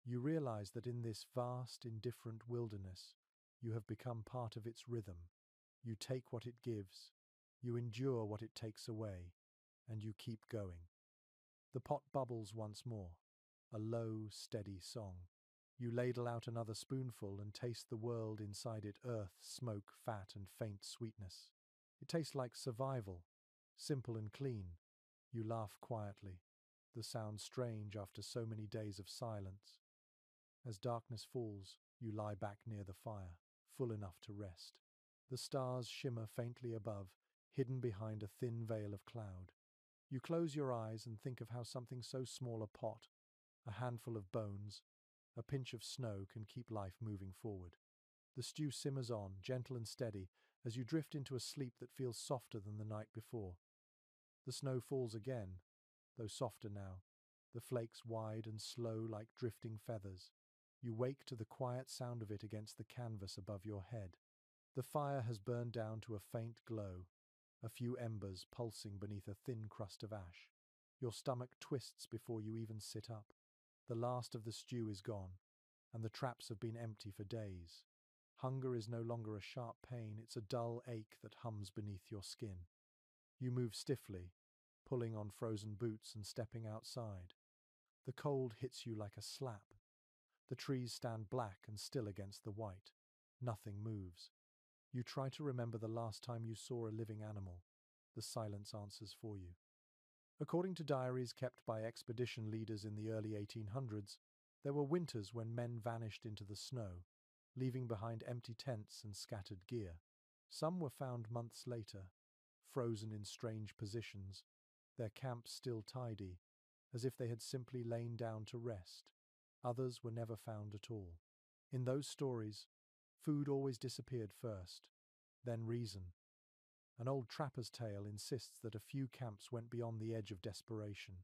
You realize that in this vast, indifferent wilderness, you have become part of its rhythm. You take what it gives, you endure what it takes away, and you keep going. The pot bubbles once more, a low, steady song. You ladle out another spoonful and taste the world inside it: earth, smoke, fat, and faint sweetness. It tastes like survival, simple and clean. You laugh quietly, the sound strange after so many days of silence. As darkness falls, you lie back near the fire, full enough to rest. The stars shimmer faintly above, hidden behind a thin veil of cloud. You close your eyes and think of how something so small, a pot, a handful of bones, a pinch of snow, can keep life moving forward. The stew simmers on, gentle and steady, as you drift into a sleep that feels softer than the night before. The snow falls again, though softer now, the flakes wide and slow like drifting feathers. You wake to the quiet sound of it against the canvas above your head. The fire has burned down to a faint glow, a few embers pulsing beneath a thin crust of ash. Your stomach twists before you even sit up. The last of the stew is gone, and the traps have been empty for days. Hunger is no longer a sharp pain, it's a dull ache that hums beneath your skin. You move stiffly, pulling on frozen boots and stepping outside. The cold hits you like a slap. The trees stand black and still against the white. Nothing moves. You try to remember the last time you saw a living animal. The silence answers for you. According to diaries kept by expedition leaders in the early 1800s, there were winters when men vanished into the snow, leaving behind empty tents and scattered gear. Some were found months later, frozen in strange positions, their camps still tidy, as if they had simply lain down to rest. Others were never found at all. In those stories, food always disappeared first, then reason. An old trapper's tale insists that a few camps went beyond the edge of desperation.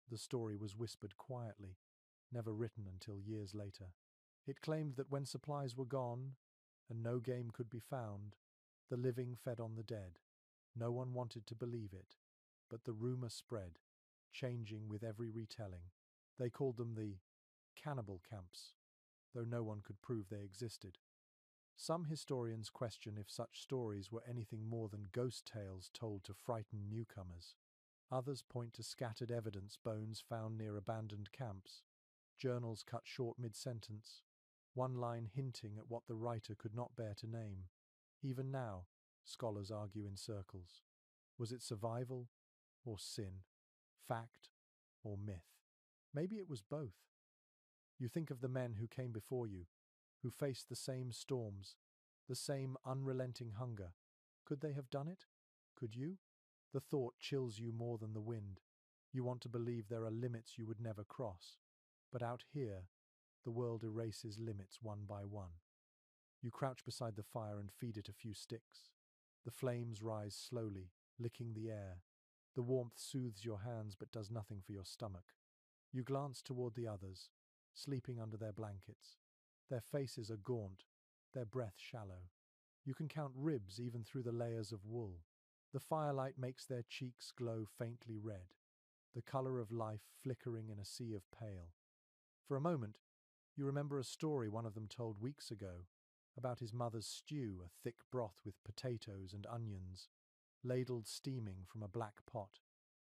The story was whispered quietly, never written until years later. It claimed that when supplies were gone, and no game could be found, the living fed on the dead. No one wanted to believe it, but the rumor spread, changing with every retelling. They called them the cannibal camps, though no one could prove they existed. Some historians question if such stories were anything more than ghost tales told to frighten newcomers. Others point to scattered evidence, bones found near abandoned camps, journals cut short mid-sentence, one line hinting at what the writer could not bear to name. Even now, scholars argue in circles. Was it survival or sin? Fact or myth? Maybe it was both. You think of the men who came before you, who faced the same storms, the same unrelenting hunger. Could they have done it? Could you? The thought chills you more than the wind. You want to believe there are limits you would never cross. But out here, the world erases limits one by one. You crouch beside the fire and feed it a few sticks. The flames rise slowly, licking the air. The warmth soothes your hands but does nothing for your stomach. You glance toward the others, sleeping under their blankets. Their faces are gaunt, their breath shallow. You can count ribs even through the layers of wool. The firelight makes their cheeks glow faintly red, the color of life flickering in a sea of pale. For a moment, you remember a story one of them told weeks ago about his mother's stew, a thick broth with potatoes and onions, ladled steaming from a black pot.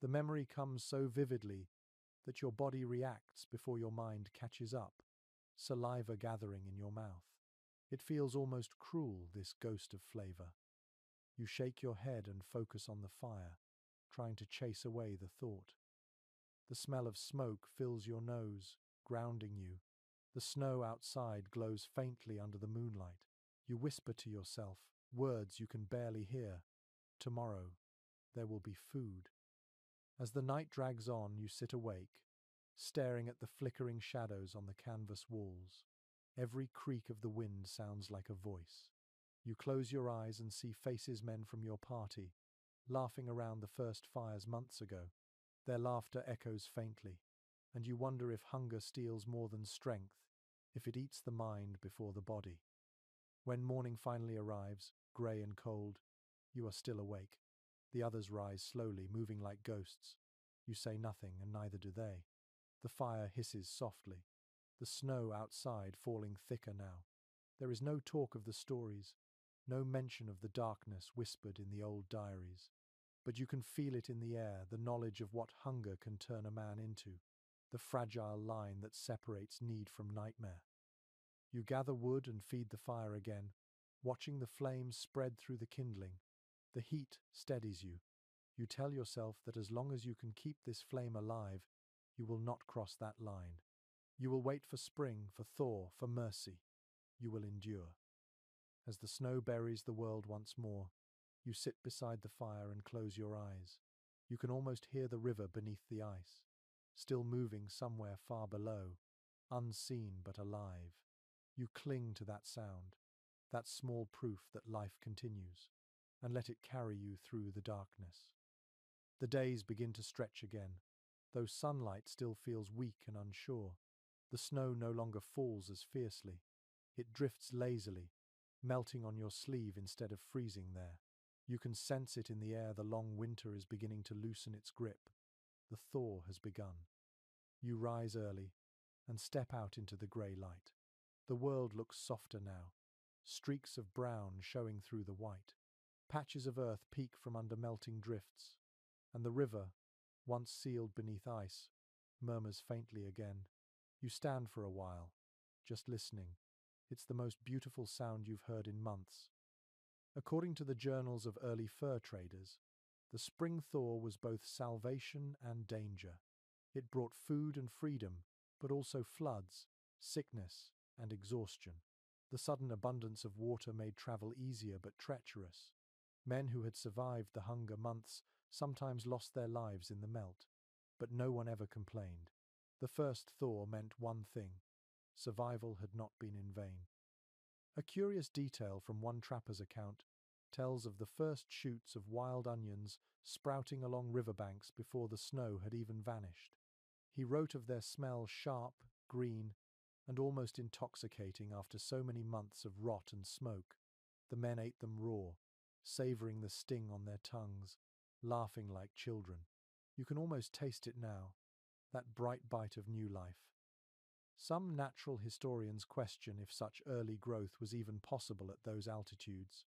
The memory comes so vividly that your body reacts before your mind catches up, saliva gathering in your mouth. It feels almost cruel, this ghost of flavor. You shake your head and focus on the fire, trying to chase away the thought. The smell of smoke fills your nose, grounding you. The snow outside glows faintly under the moonlight. You whisper to yourself, words you can barely hear. Tomorrow, there will be food. As the night drags on, you sit awake, staring at the flickering shadows on the canvas walls. Every creak of the wind sounds like a voice. You close your eyes and see faces, men from your party, laughing around the first fires months ago. Their laughter echoes faintly, and you wonder if hunger steals more than strength, if it eats the mind before the body. When morning finally arrives, grey and cold, you are still awake. The others rise slowly, moving like ghosts. You say nothing, and neither do they. The fire hisses softly, the snow outside falling thicker now. There is no talk of the stories, no mention of the darkness whispered in the old diaries. But you can feel it in the air, the knowledge of what hunger can turn a man into, the fragile line that separates need from nightmare. You gather wood and feed the fire again, watching the flames spread through the kindling. The heat steadies you. You tell yourself that as long as you can keep this flame alive, you will not cross that line. You will wait for spring, for thaw, for mercy. You will endure. As the snow buries the world once more, you sit beside the fire and close your eyes. You can almost hear the river beneath the ice, still moving somewhere far below, unseen but alive. You cling to that sound, that small proof that life continues, and let it carry you through the darkness. The days begin to stretch again, though sunlight still feels weak and unsure. The snow no longer falls as fiercely. It drifts lazily, melting on your sleeve instead of freezing there. You can sense it in the air. The long winter is beginning to loosen its grip. The thaw has begun. You rise early and step out into the grey light. The world looks softer now, streaks of brown showing through the white. Patches of earth peek from under melting drifts, and the river, once sealed beneath ice, murmurs faintly again. You stand for a while, just listening. It's the most beautiful sound you've heard in months. According to the journals of early fur traders, the spring thaw was both salvation and danger. It brought food and freedom, but also floods, sickness, and exhaustion. The sudden abundance of water made travel easier but treacherous. Men who had survived the hunger months sometimes lost their lives in the melt. but no one ever complained. The first thaw meant one thing: survival had not been in vain. A curious detail from one trapper's account tells of the first shoots of wild onions sprouting along riverbanks before the snow had even vanished. He wrote of their smell sharp, green, and almost intoxicating after so many months of rot and smoke. The men ate them raw, savouring the sting on their tongues, laughing like children. You can almost taste it now, that bright bite of new life. Some natural historians question if such early growth was even possible at those altitudes,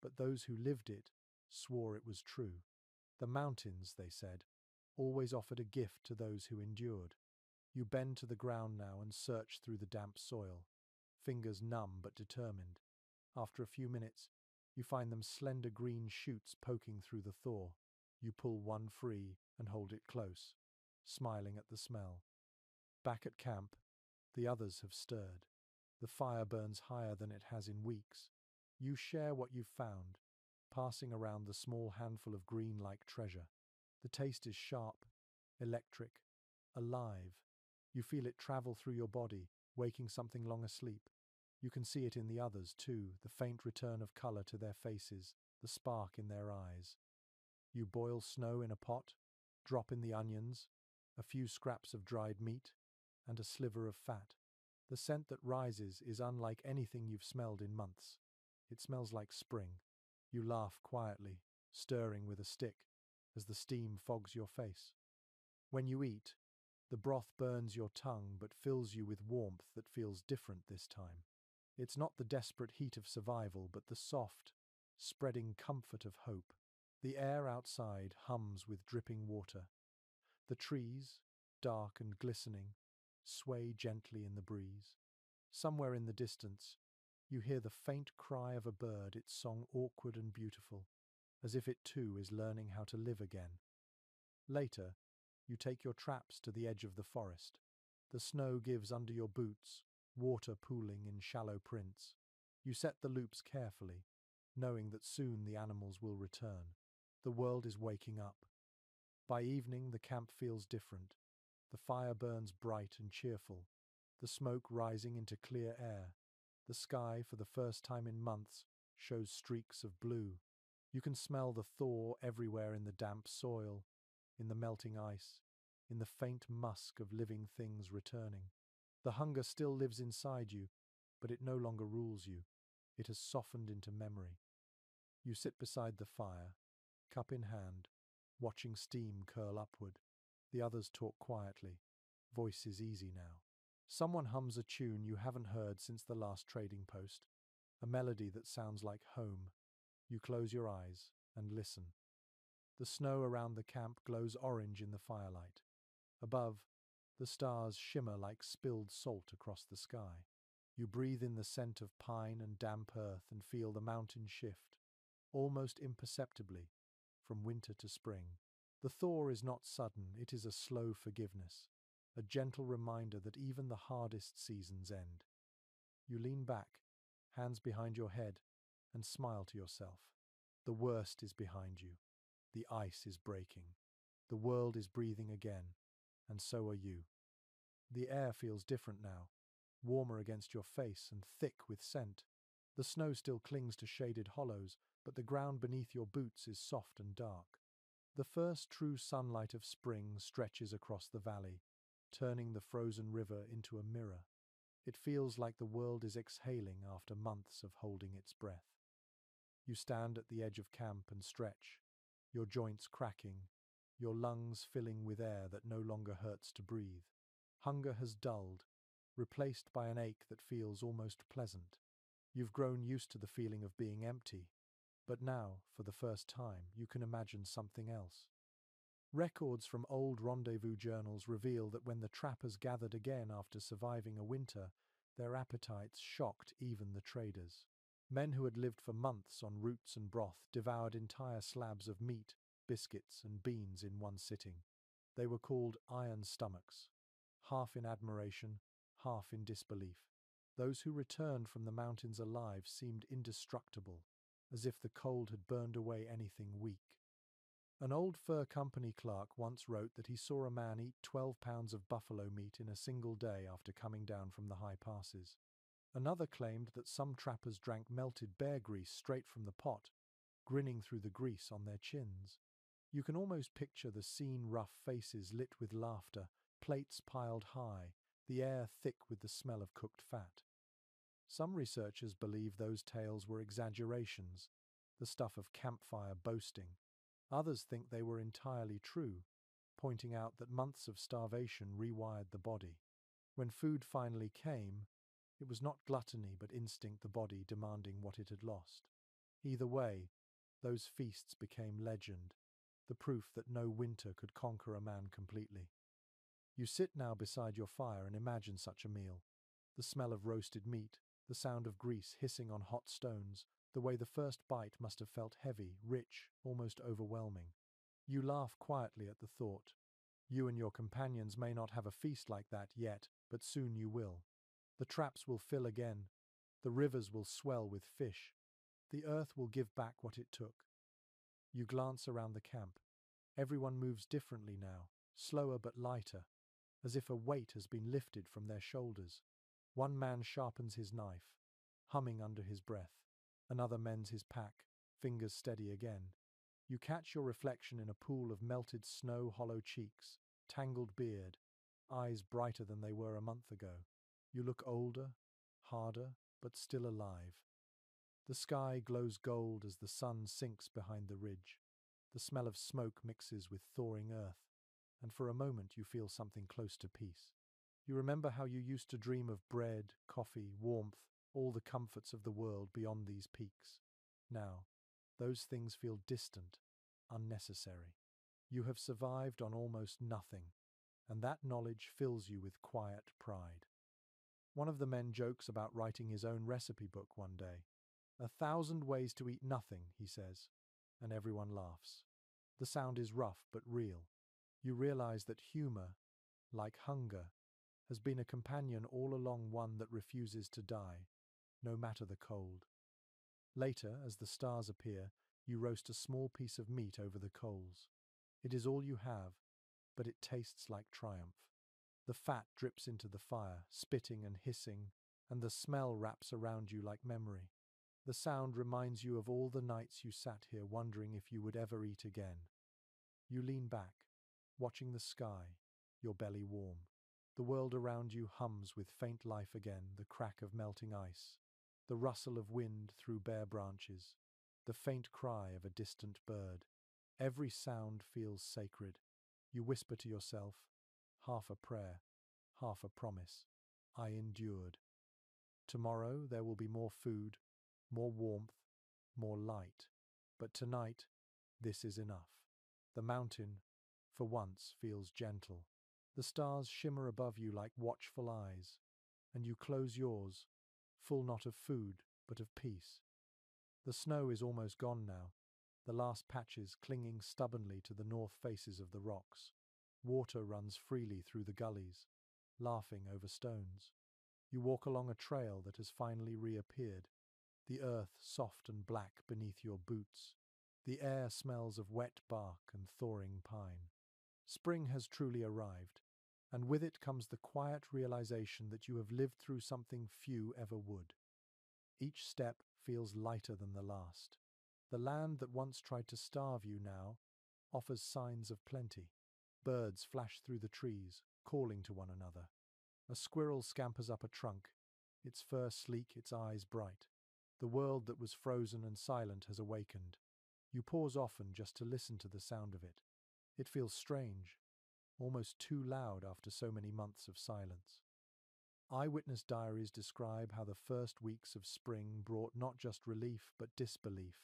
but those who lived it swore it was true. The mountains, they said, always offered a gift to those who endured. You bend to the ground now and search through the damp soil, fingers numb but determined. After a few minutes, you find them slender green shoots poking through the thaw. You pull one free and hold it close, smiling at the smell. Back at camp, the others have stirred. The fire burns higher than it has in weeks. You share what you've found, passing around the small handful of green-like treasure. The taste is sharp, electric, alive. You feel it travel through your body, waking something long asleep. You can see it in the others, too, the faint return of colour to their faces, the spark in their eyes. You boil snow in a pot, drop in the onions, a few scraps of dried meat, and a sliver of fat. The scent that rises is unlike anything you've smelled in months. It smells like spring. You laugh quietly, stirring with a stick, as the steam fogs your face. When you eat, the broth burns your tongue but fills you with warmth that feels different this time. It's not the desperate heat of survival, but the soft, spreading comfort of hope. The air outside hums with dripping water. The trees, dark and glistening, sway gently in the breeze. Somewhere in the distance, you hear the faint cry of a bird, its song awkward and beautiful, as if it too is learning how to live again. Later, you take your traps to the edge of the forest. The snow gives under your boots, water pooling in shallow prints. You set the loops carefully, knowing that soon the animals will return. The world is waking up. By evening, the camp feels different. The fire burns bright and cheerful, the smoke rising into clear air. The sky, for the first time in months, shows streaks of blue. You can smell the thaw everywhere in the damp soil, in the melting ice, in the faint musk of living things returning. The hunger still lives inside you, but it no longer rules you. It has softened into memory. You sit beside the fire, cup in hand, watching steam curl upward. The others talk quietly, voices easy now. Someone hums a tune you haven't heard since the last trading post, a melody that sounds like home. You close your eyes and listen. The snow around the camp glows orange in the firelight. Above, the stars shimmer like spilled salt across the sky. You breathe in the scent of pine and damp earth and feel the mountain shift, almost imperceptibly, from winter to spring. The thaw is not sudden, it is a slow forgiveness, a gentle reminder that even the hardest seasons end. You lean back, hands behind your head, and smile to yourself. The worst is behind you. The ice is breaking. The world is breathing again, and so are you. The air feels different now, warmer against your face and thick with scent. The snow still clings to shaded hollows, but the ground beneath your boots is soft and dark. The first true sunlight of spring stretches across the valley, turning the frozen river into a mirror. It feels like the world is exhaling after months of holding its breath. You stand at the edge of camp and stretch, your joints cracking, your lungs filling with air that no longer hurts to breathe. Hunger has dulled, replaced by an ache that feels almost pleasant. You've grown used to the feeling of being empty, but now, for the first time, you can imagine something else. Records from old rendezvous journals reveal that when the trappers gathered again after surviving a winter, their appetites shocked even the traders. Men who had lived for months on roots and broth devoured entire slabs of meat, biscuits, and beans in one sitting. They were called iron stomachs, half in admiration, half in disbelief. Those who returned from the mountains alive seemed indestructible, as if the cold had burned away anything weak. An old fur company clerk once wrote that he saw a man eat 12 pounds of buffalo meat in a single day after coming down from the high passes. Another claimed that some trappers drank melted bear grease straight from the pot, grinning through the grease on their chins. You can almost picture the scene, rough faces lit with laughter, plates piled high, the air thick with the smell of cooked fat. Some researchers believe those tales were exaggerations, the stuff of campfire boasting. Others think they were entirely true, pointing out that months of starvation rewired the body. When food finally came, it was not gluttony but instinct, the body demanding what it had lost. Either way, those feasts became legend, the proof that no winter could conquer a man completely. You sit now beside your fire and imagine such a meal. The smell of roasted meat, the sound of grease hissing on hot stones, the way the first bite must have felt heavy, rich, almost overwhelming. You laugh quietly at the thought. You and your companions may not have a feast like that yet, but soon you will. The traps will fill again. The rivers will swell with fish. The earth will give back what it took. You glance around the camp. Everyone moves differently now, slower but lighter, as if a weight has been lifted from their shoulders. One man sharpens his knife, humming under his breath. Another mends his pack, fingers steady again. You catch your reflection in a pool of melted snow, hollow cheeks, tangled beard, eyes brighter than they were a month ago. You look older, harder, but still alive. The sky glows gold as the sun sinks behind the ridge. The smell of smoke mixes with thawing earth, and for a moment you feel something close to peace. You remember how you used to dream of bread, coffee, warmth, all the comforts of the world beyond these peaks. Now, those things feel distant, unnecessary. You have survived on almost nothing, and that knowledge fills you with quiet pride. One of the men jokes about writing his own recipe book one day. 1,000 ways to eat nothing, he says, and everyone laughs. The sound is rough but real. You realize that humor, like hunger, has been a companion all along, one that refuses to die, no matter the cold. Later, as the stars appear, you roast a small piece of meat over the coals. It is all you have, but it tastes like triumph. The fat drips into the fire, spitting and hissing, and the smell wraps around you like memory. The sound reminds you of all the nights you sat here wondering if you would ever eat again. You lean back, watching the sky, your belly warm. The world around you hums with faint life again, the crack of melting ice, the rustle of wind through bare branches, the faint cry of a distant bird. Every sound feels sacred. You whisper to yourself, half a prayer, half a promise. I endured. Tomorrow there will be more food, more warmth, more light. But tonight, this is enough. The mountain, for once, feels gentle. The stars shimmer above you like watchful eyes, and you close yours, full not of food, but of peace. The snow is almost gone now, the last patches clinging stubbornly to the north faces of the rocks. Water runs freely through the gullies, laughing over stones. You walk along a trail that has finally reappeared, the earth soft and black beneath your boots. The air smells of wet bark and thawing pine. Spring has truly arrived, and with it comes the quiet realization that you have lived through something few ever would. Each step feels lighter than the last. The land that once tried to starve you now offers signs of plenty. Birds flash through the trees, calling to one another. A squirrel scampers up a trunk, its fur sleek, its eyes bright. The world that was frozen and silent has awakened. You pause often just to listen to the sound of it. It feels strange, almost too loud after so many months of silence. Eyewitness diaries describe how the first weeks of spring brought not just relief but disbelief.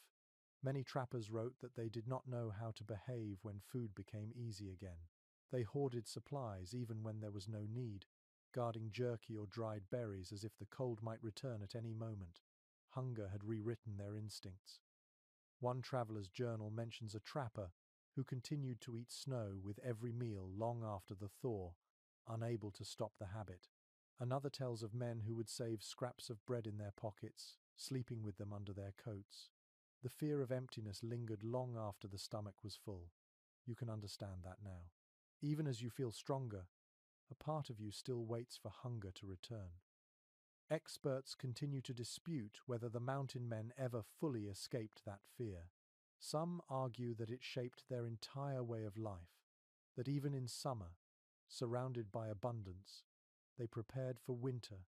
Many trappers wrote that they did not know how to behave when food became easy again. They hoarded supplies even when there was no need, guarding jerky or dried berries as if the cold might return at any moment. Hunger had rewritten their instincts. One traveler's journal mentions a trapper who continued to eat snow with every meal long after the thaw, unable to stop the habit. Another tells of men who would save scraps of bread in their pockets, sleeping with them under their coats. The fear of emptiness lingered long after the stomach was full. You can understand that now. Even as you feel stronger, a part of you still waits for hunger to return. Experts continue to dispute whether the mountain men ever fully escaped that fear. Some argue that it shaped their entire way of life, that even in summer, surrounded by abundance, they prepared for winter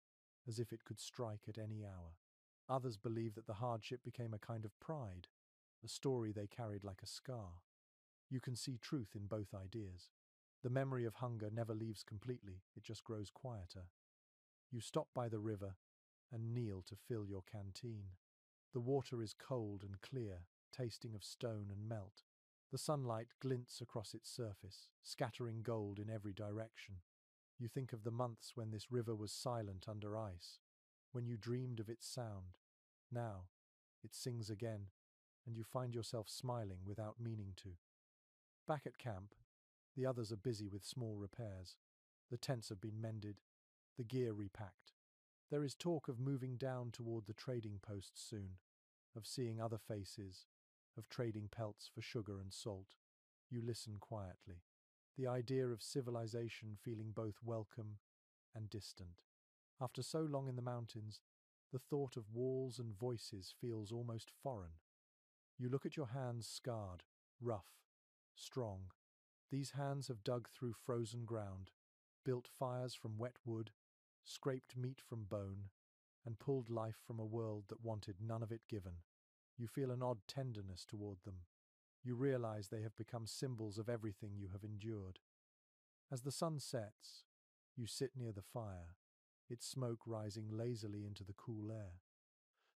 as if it could strike at any hour. Others believe that the hardship became a kind of pride, a story they carried like a scar. You can see truth in both ideas. The memory of hunger never leaves completely, it just grows quieter. You stop by the river and kneel to fill your canteen. The water is cold and clear, tasting of stone and melt. The sunlight glints across its surface, scattering gold in every direction. You think of the months when this river was silent under ice, when you dreamed of its sound. Now, it sings again, and you find yourself smiling without meaning to. Back at camp, the others are busy with small repairs. The tents have been mended, the gear repacked. There is talk of moving down toward the trading posts soon, of seeing other faces, of trading pelts for sugar and salt. You listen quietly. The idea of civilization feeling both welcome and distant. After so long in the mountains, the thought of walls and voices feels almost foreign. You look at your hands scarred, rough, strong. These hands have dug through frozen ground, built fires from wet wood, scraped meat from bone, and pulled life from a world that wanted none of it given. You feel an odd tenderness toward them. You realize they have become symbols of everything you have endured. As the sun sets, you sit near the fire, its smoke rising lazily into the cool air.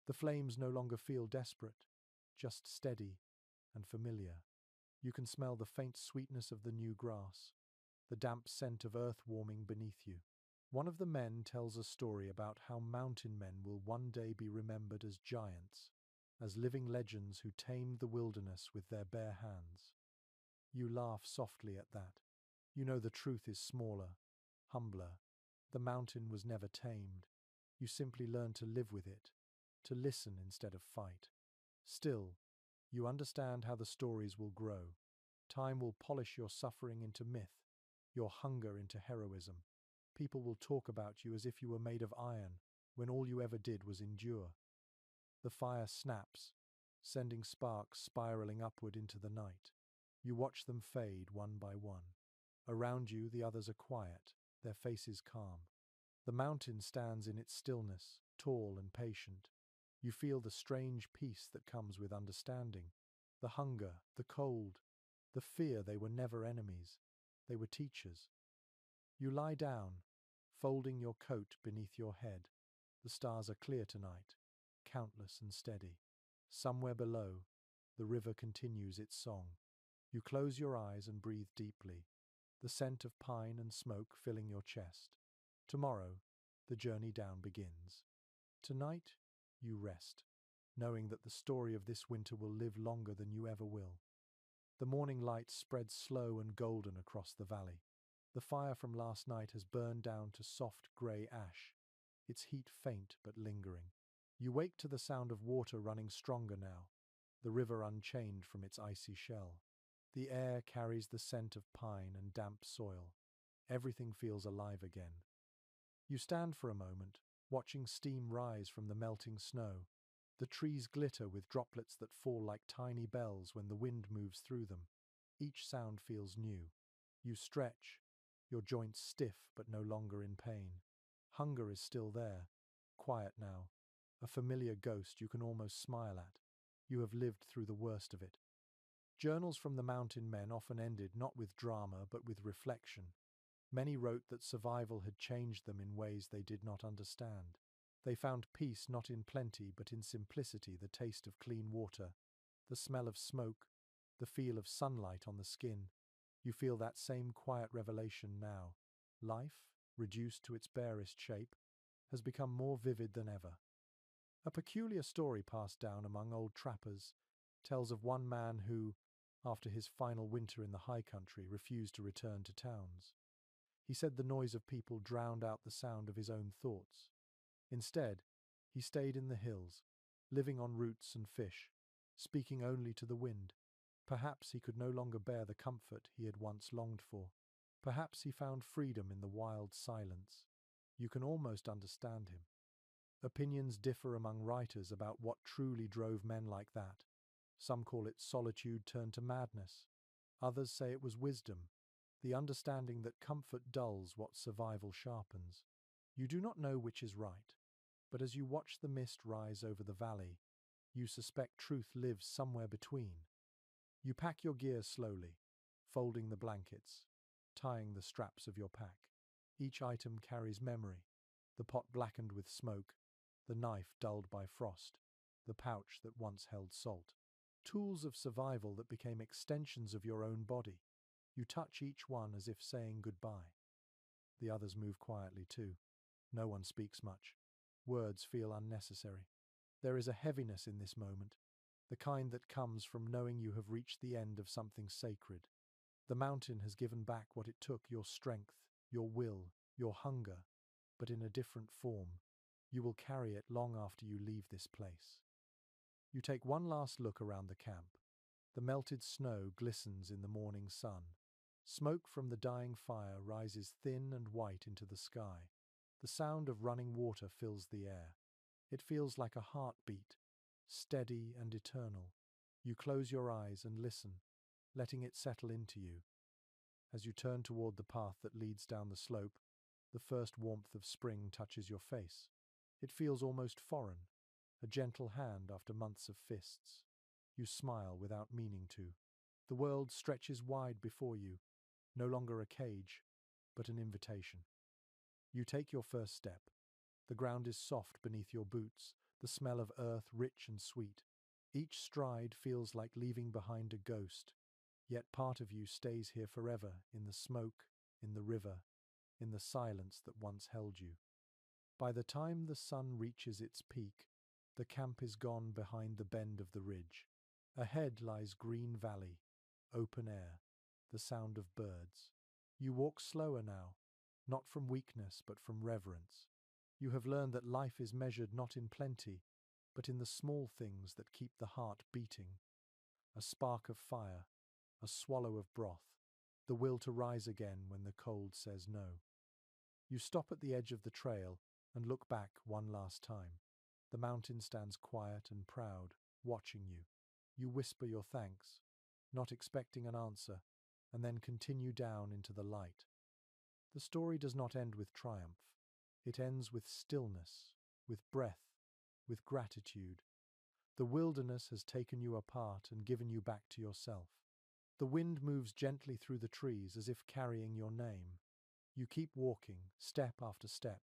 The flames no longer feel desperate, just steady and familiar. You can smell the faint sweetness of the new grass, the damp scent of earth warming beneath you. One of the men tells a story about how mountain men will one day be remembered as giants, as living legends who tamed the wilderness with their bare hands. You laugh softly at that. You know the truth is smaller, humbler. The mountain was never tamed. You simply learn to live with it, to listen instead of fight. Still, you understand how the stories will grow. Time will polish your suffering into myth, your hunger into heroism. People will talk about you as if you were made of iron, when all you ever did was endure. The fire snaps, sending sparks spiraling upward into the night. You watch them fade one by one. Around you, the others are quiet, their faces calm. The mountain stands in its stillness, tall and patient. You feel the strange peace that comes with understanding. The hunger, the cold, the fear. They were never enemies. They were teachers. You lie down, folding your coat beneath your head. The stars are clear tonight, countless and steady. Somewhere below, the river continues its song. You close your eyes and breathe deeply, the scent of pine and smoke filling your chest. Tomorrow, the journey down begins. Tonight, you rest, knowing that the story of this winter will live longer than you ever will. The morning light spreads slow and golden across the valley. The fire from last night has burned down to soft grey ash, its heat faint but lingering. You wake to the sound of water running stronger now, the river unchained from its icy shell. The air carries the scent of pine and damp soil. Everything feels alive again. You stand for a moment, watching steam rise from the melting snow. The trees glitter with droplets that fall like tiny bells when the wind moves through them. Each sound feels new. You stretch, your joints stiff but no longer in pain. Hunger is still there, quiet now, a familiar ghost you can almost smile at. You have lived through the worst of it. Journals from the mountain men often ended not with drama but with reflection. Many wrote that survival had changed them in ways they did not understand. They found peace not in plenty but in simplicity, the taste of clean water, the smell of smoke, the feel of sunlight on the skin. You feel that same quiet revelation now. Life, reduced to its barest shape, has become more vivid than ever. A peculiar story passed down among old trappers tells of one man who, after his final winter in the high country, refused to return to towns. He said the noise of people drowned out the sound of his own thoughts. Instead, he stayed in the hills, living on roots and fish, speaking only to the wind. Perhaps he could no longer bear the comfort he had once longed for. Perhaps he found freedom in the wild silence. You can almost understand him. Opinions differ among writers about what truly drove men like that. Some call it solitude turned to madness. Others say it was wisdom, the understanding that comfort dulls what survival sharpens. You do not know which is right, but as you watch the mist rise over the valley, you suspect truth lives somewhere between. You pack your gear slowly, folding the blankets, tying the straps of your pack. Each item carries memory: the pot blackened with smoke, the knife dulled by frost, the pouch that once held salt. Tools of survival that became extensions of your own body. You touch each one as if saying goodbye. The others move quietly too. No one speaks much. Words feel unnecessary. There is a heaviness in this moment, the kind that comes from knowing you have reached the end of something sacred. The mountain has given back what it took: your strength, your will, your hunger, but in a different form. You will carry it long after you leave this place. You take one last look around the camp. The melted snow glistens in the morning sun. Smoke from the dying fire rises thin and white into the sky. The sound of running water fills the air. It feels like a heartbeat, steady and eternal. You close your eyes and listen, letting it settle into you. As you turn toward the path that leads down the slope, the first warmth of spring touches your face. It feels almost foreign, a gentle hand after months of fists. You smile without meaning to. The world stretches wide before you, no longer a cage, but an invitation. You take your first step. The ground is soft beneath your boots, the smell of earth rich and sweet. Each stride feels like leaving behind a ghost, yet part of you stays here forever, in the smoke, in the river, in the silence that once held you. By the time the sun reaches its peak, the camp is gone behind the bend of the ridge. Ahead lies green valley, open air, the sound of birds. You walk slower now, not from weakness but from reverence. You have learned that life is measured not in plenty, but in the small things that keep the heart beating. A spark of fire, a swallow of broth, the will to rise again when the cold says no. You stop at the edge of the trail and look back one last time. The mountain stands quiet and proud, watching you. You whisper your thanks, not expecting an answer, and then continue down into the light. The story does not end with triumph. It ends with stillness, with breath, with gratitude. The wilderness has taken you apart and given you back to yourself. The wind moves gently through the trees as if carrying your name. You keep walking, step after step,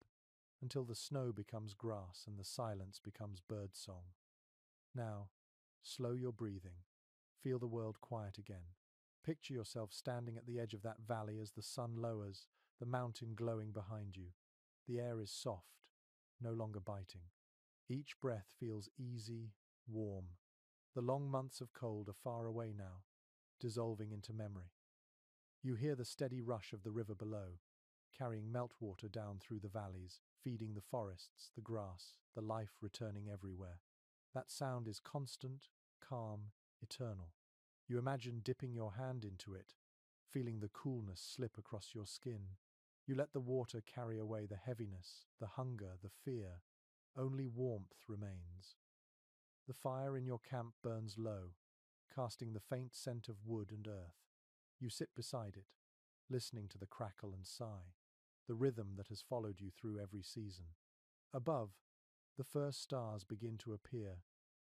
until the snow becomes grass and the silence becomes birdsong. Now, slow your breathing. Feel the world quiet again. Picture yourself standing at the edge of that valley as the sun lowers, the mountain glowing behind you. The air is soft, no longer biting. Each breath feels easy, warm. The long months of cold are far away now, dissolving into memory. You hear the steady rush of the river below, carrying meltwater down through the valleys, feeding the forests, the grass, the life returning everywhere. That sound is constant, calm, eternal. You imagine dipping your hand into it, feeling the coolness slip across your skin. You let the water carry away the heaviness, the hunger, the fear. Only warmth remains. The fire in your camp burns low, casting the faint scent of wood and earth. You sit beside it, listening to the crackle and sigh, the rhythm that has followed you through every season. Above, the first stars begin to appear,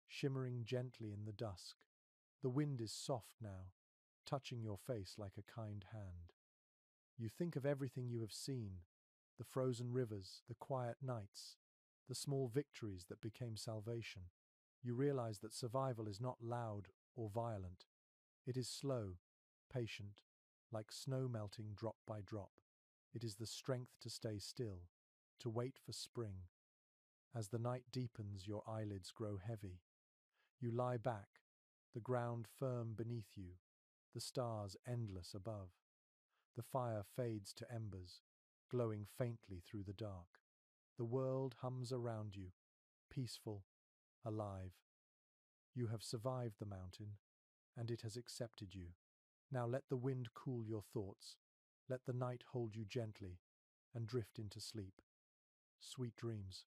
shimmering gently in the dusk. The wind is soft now, touching your face like a kind hand. You think of everything you have seen: the frozen rivers, the quiet nights, the small victories that became salvation. You realize that survival is not loud or violent. It is slow, patient, like snow melting drop by drop. It is the strength to stay still, to wait for spring. As the night deepens, your eyelids grow heavy. You lie back, the ground firm beneath you, the stars endless above. The fire fades to embers, glowing faintly through the dark. The world hums around you, peaceful, alive. You have survived the mountain, and it has accepted you. Now let the wind cool your thoughts. Let the night hold you gently, and drift into sleep. Sweet dreams.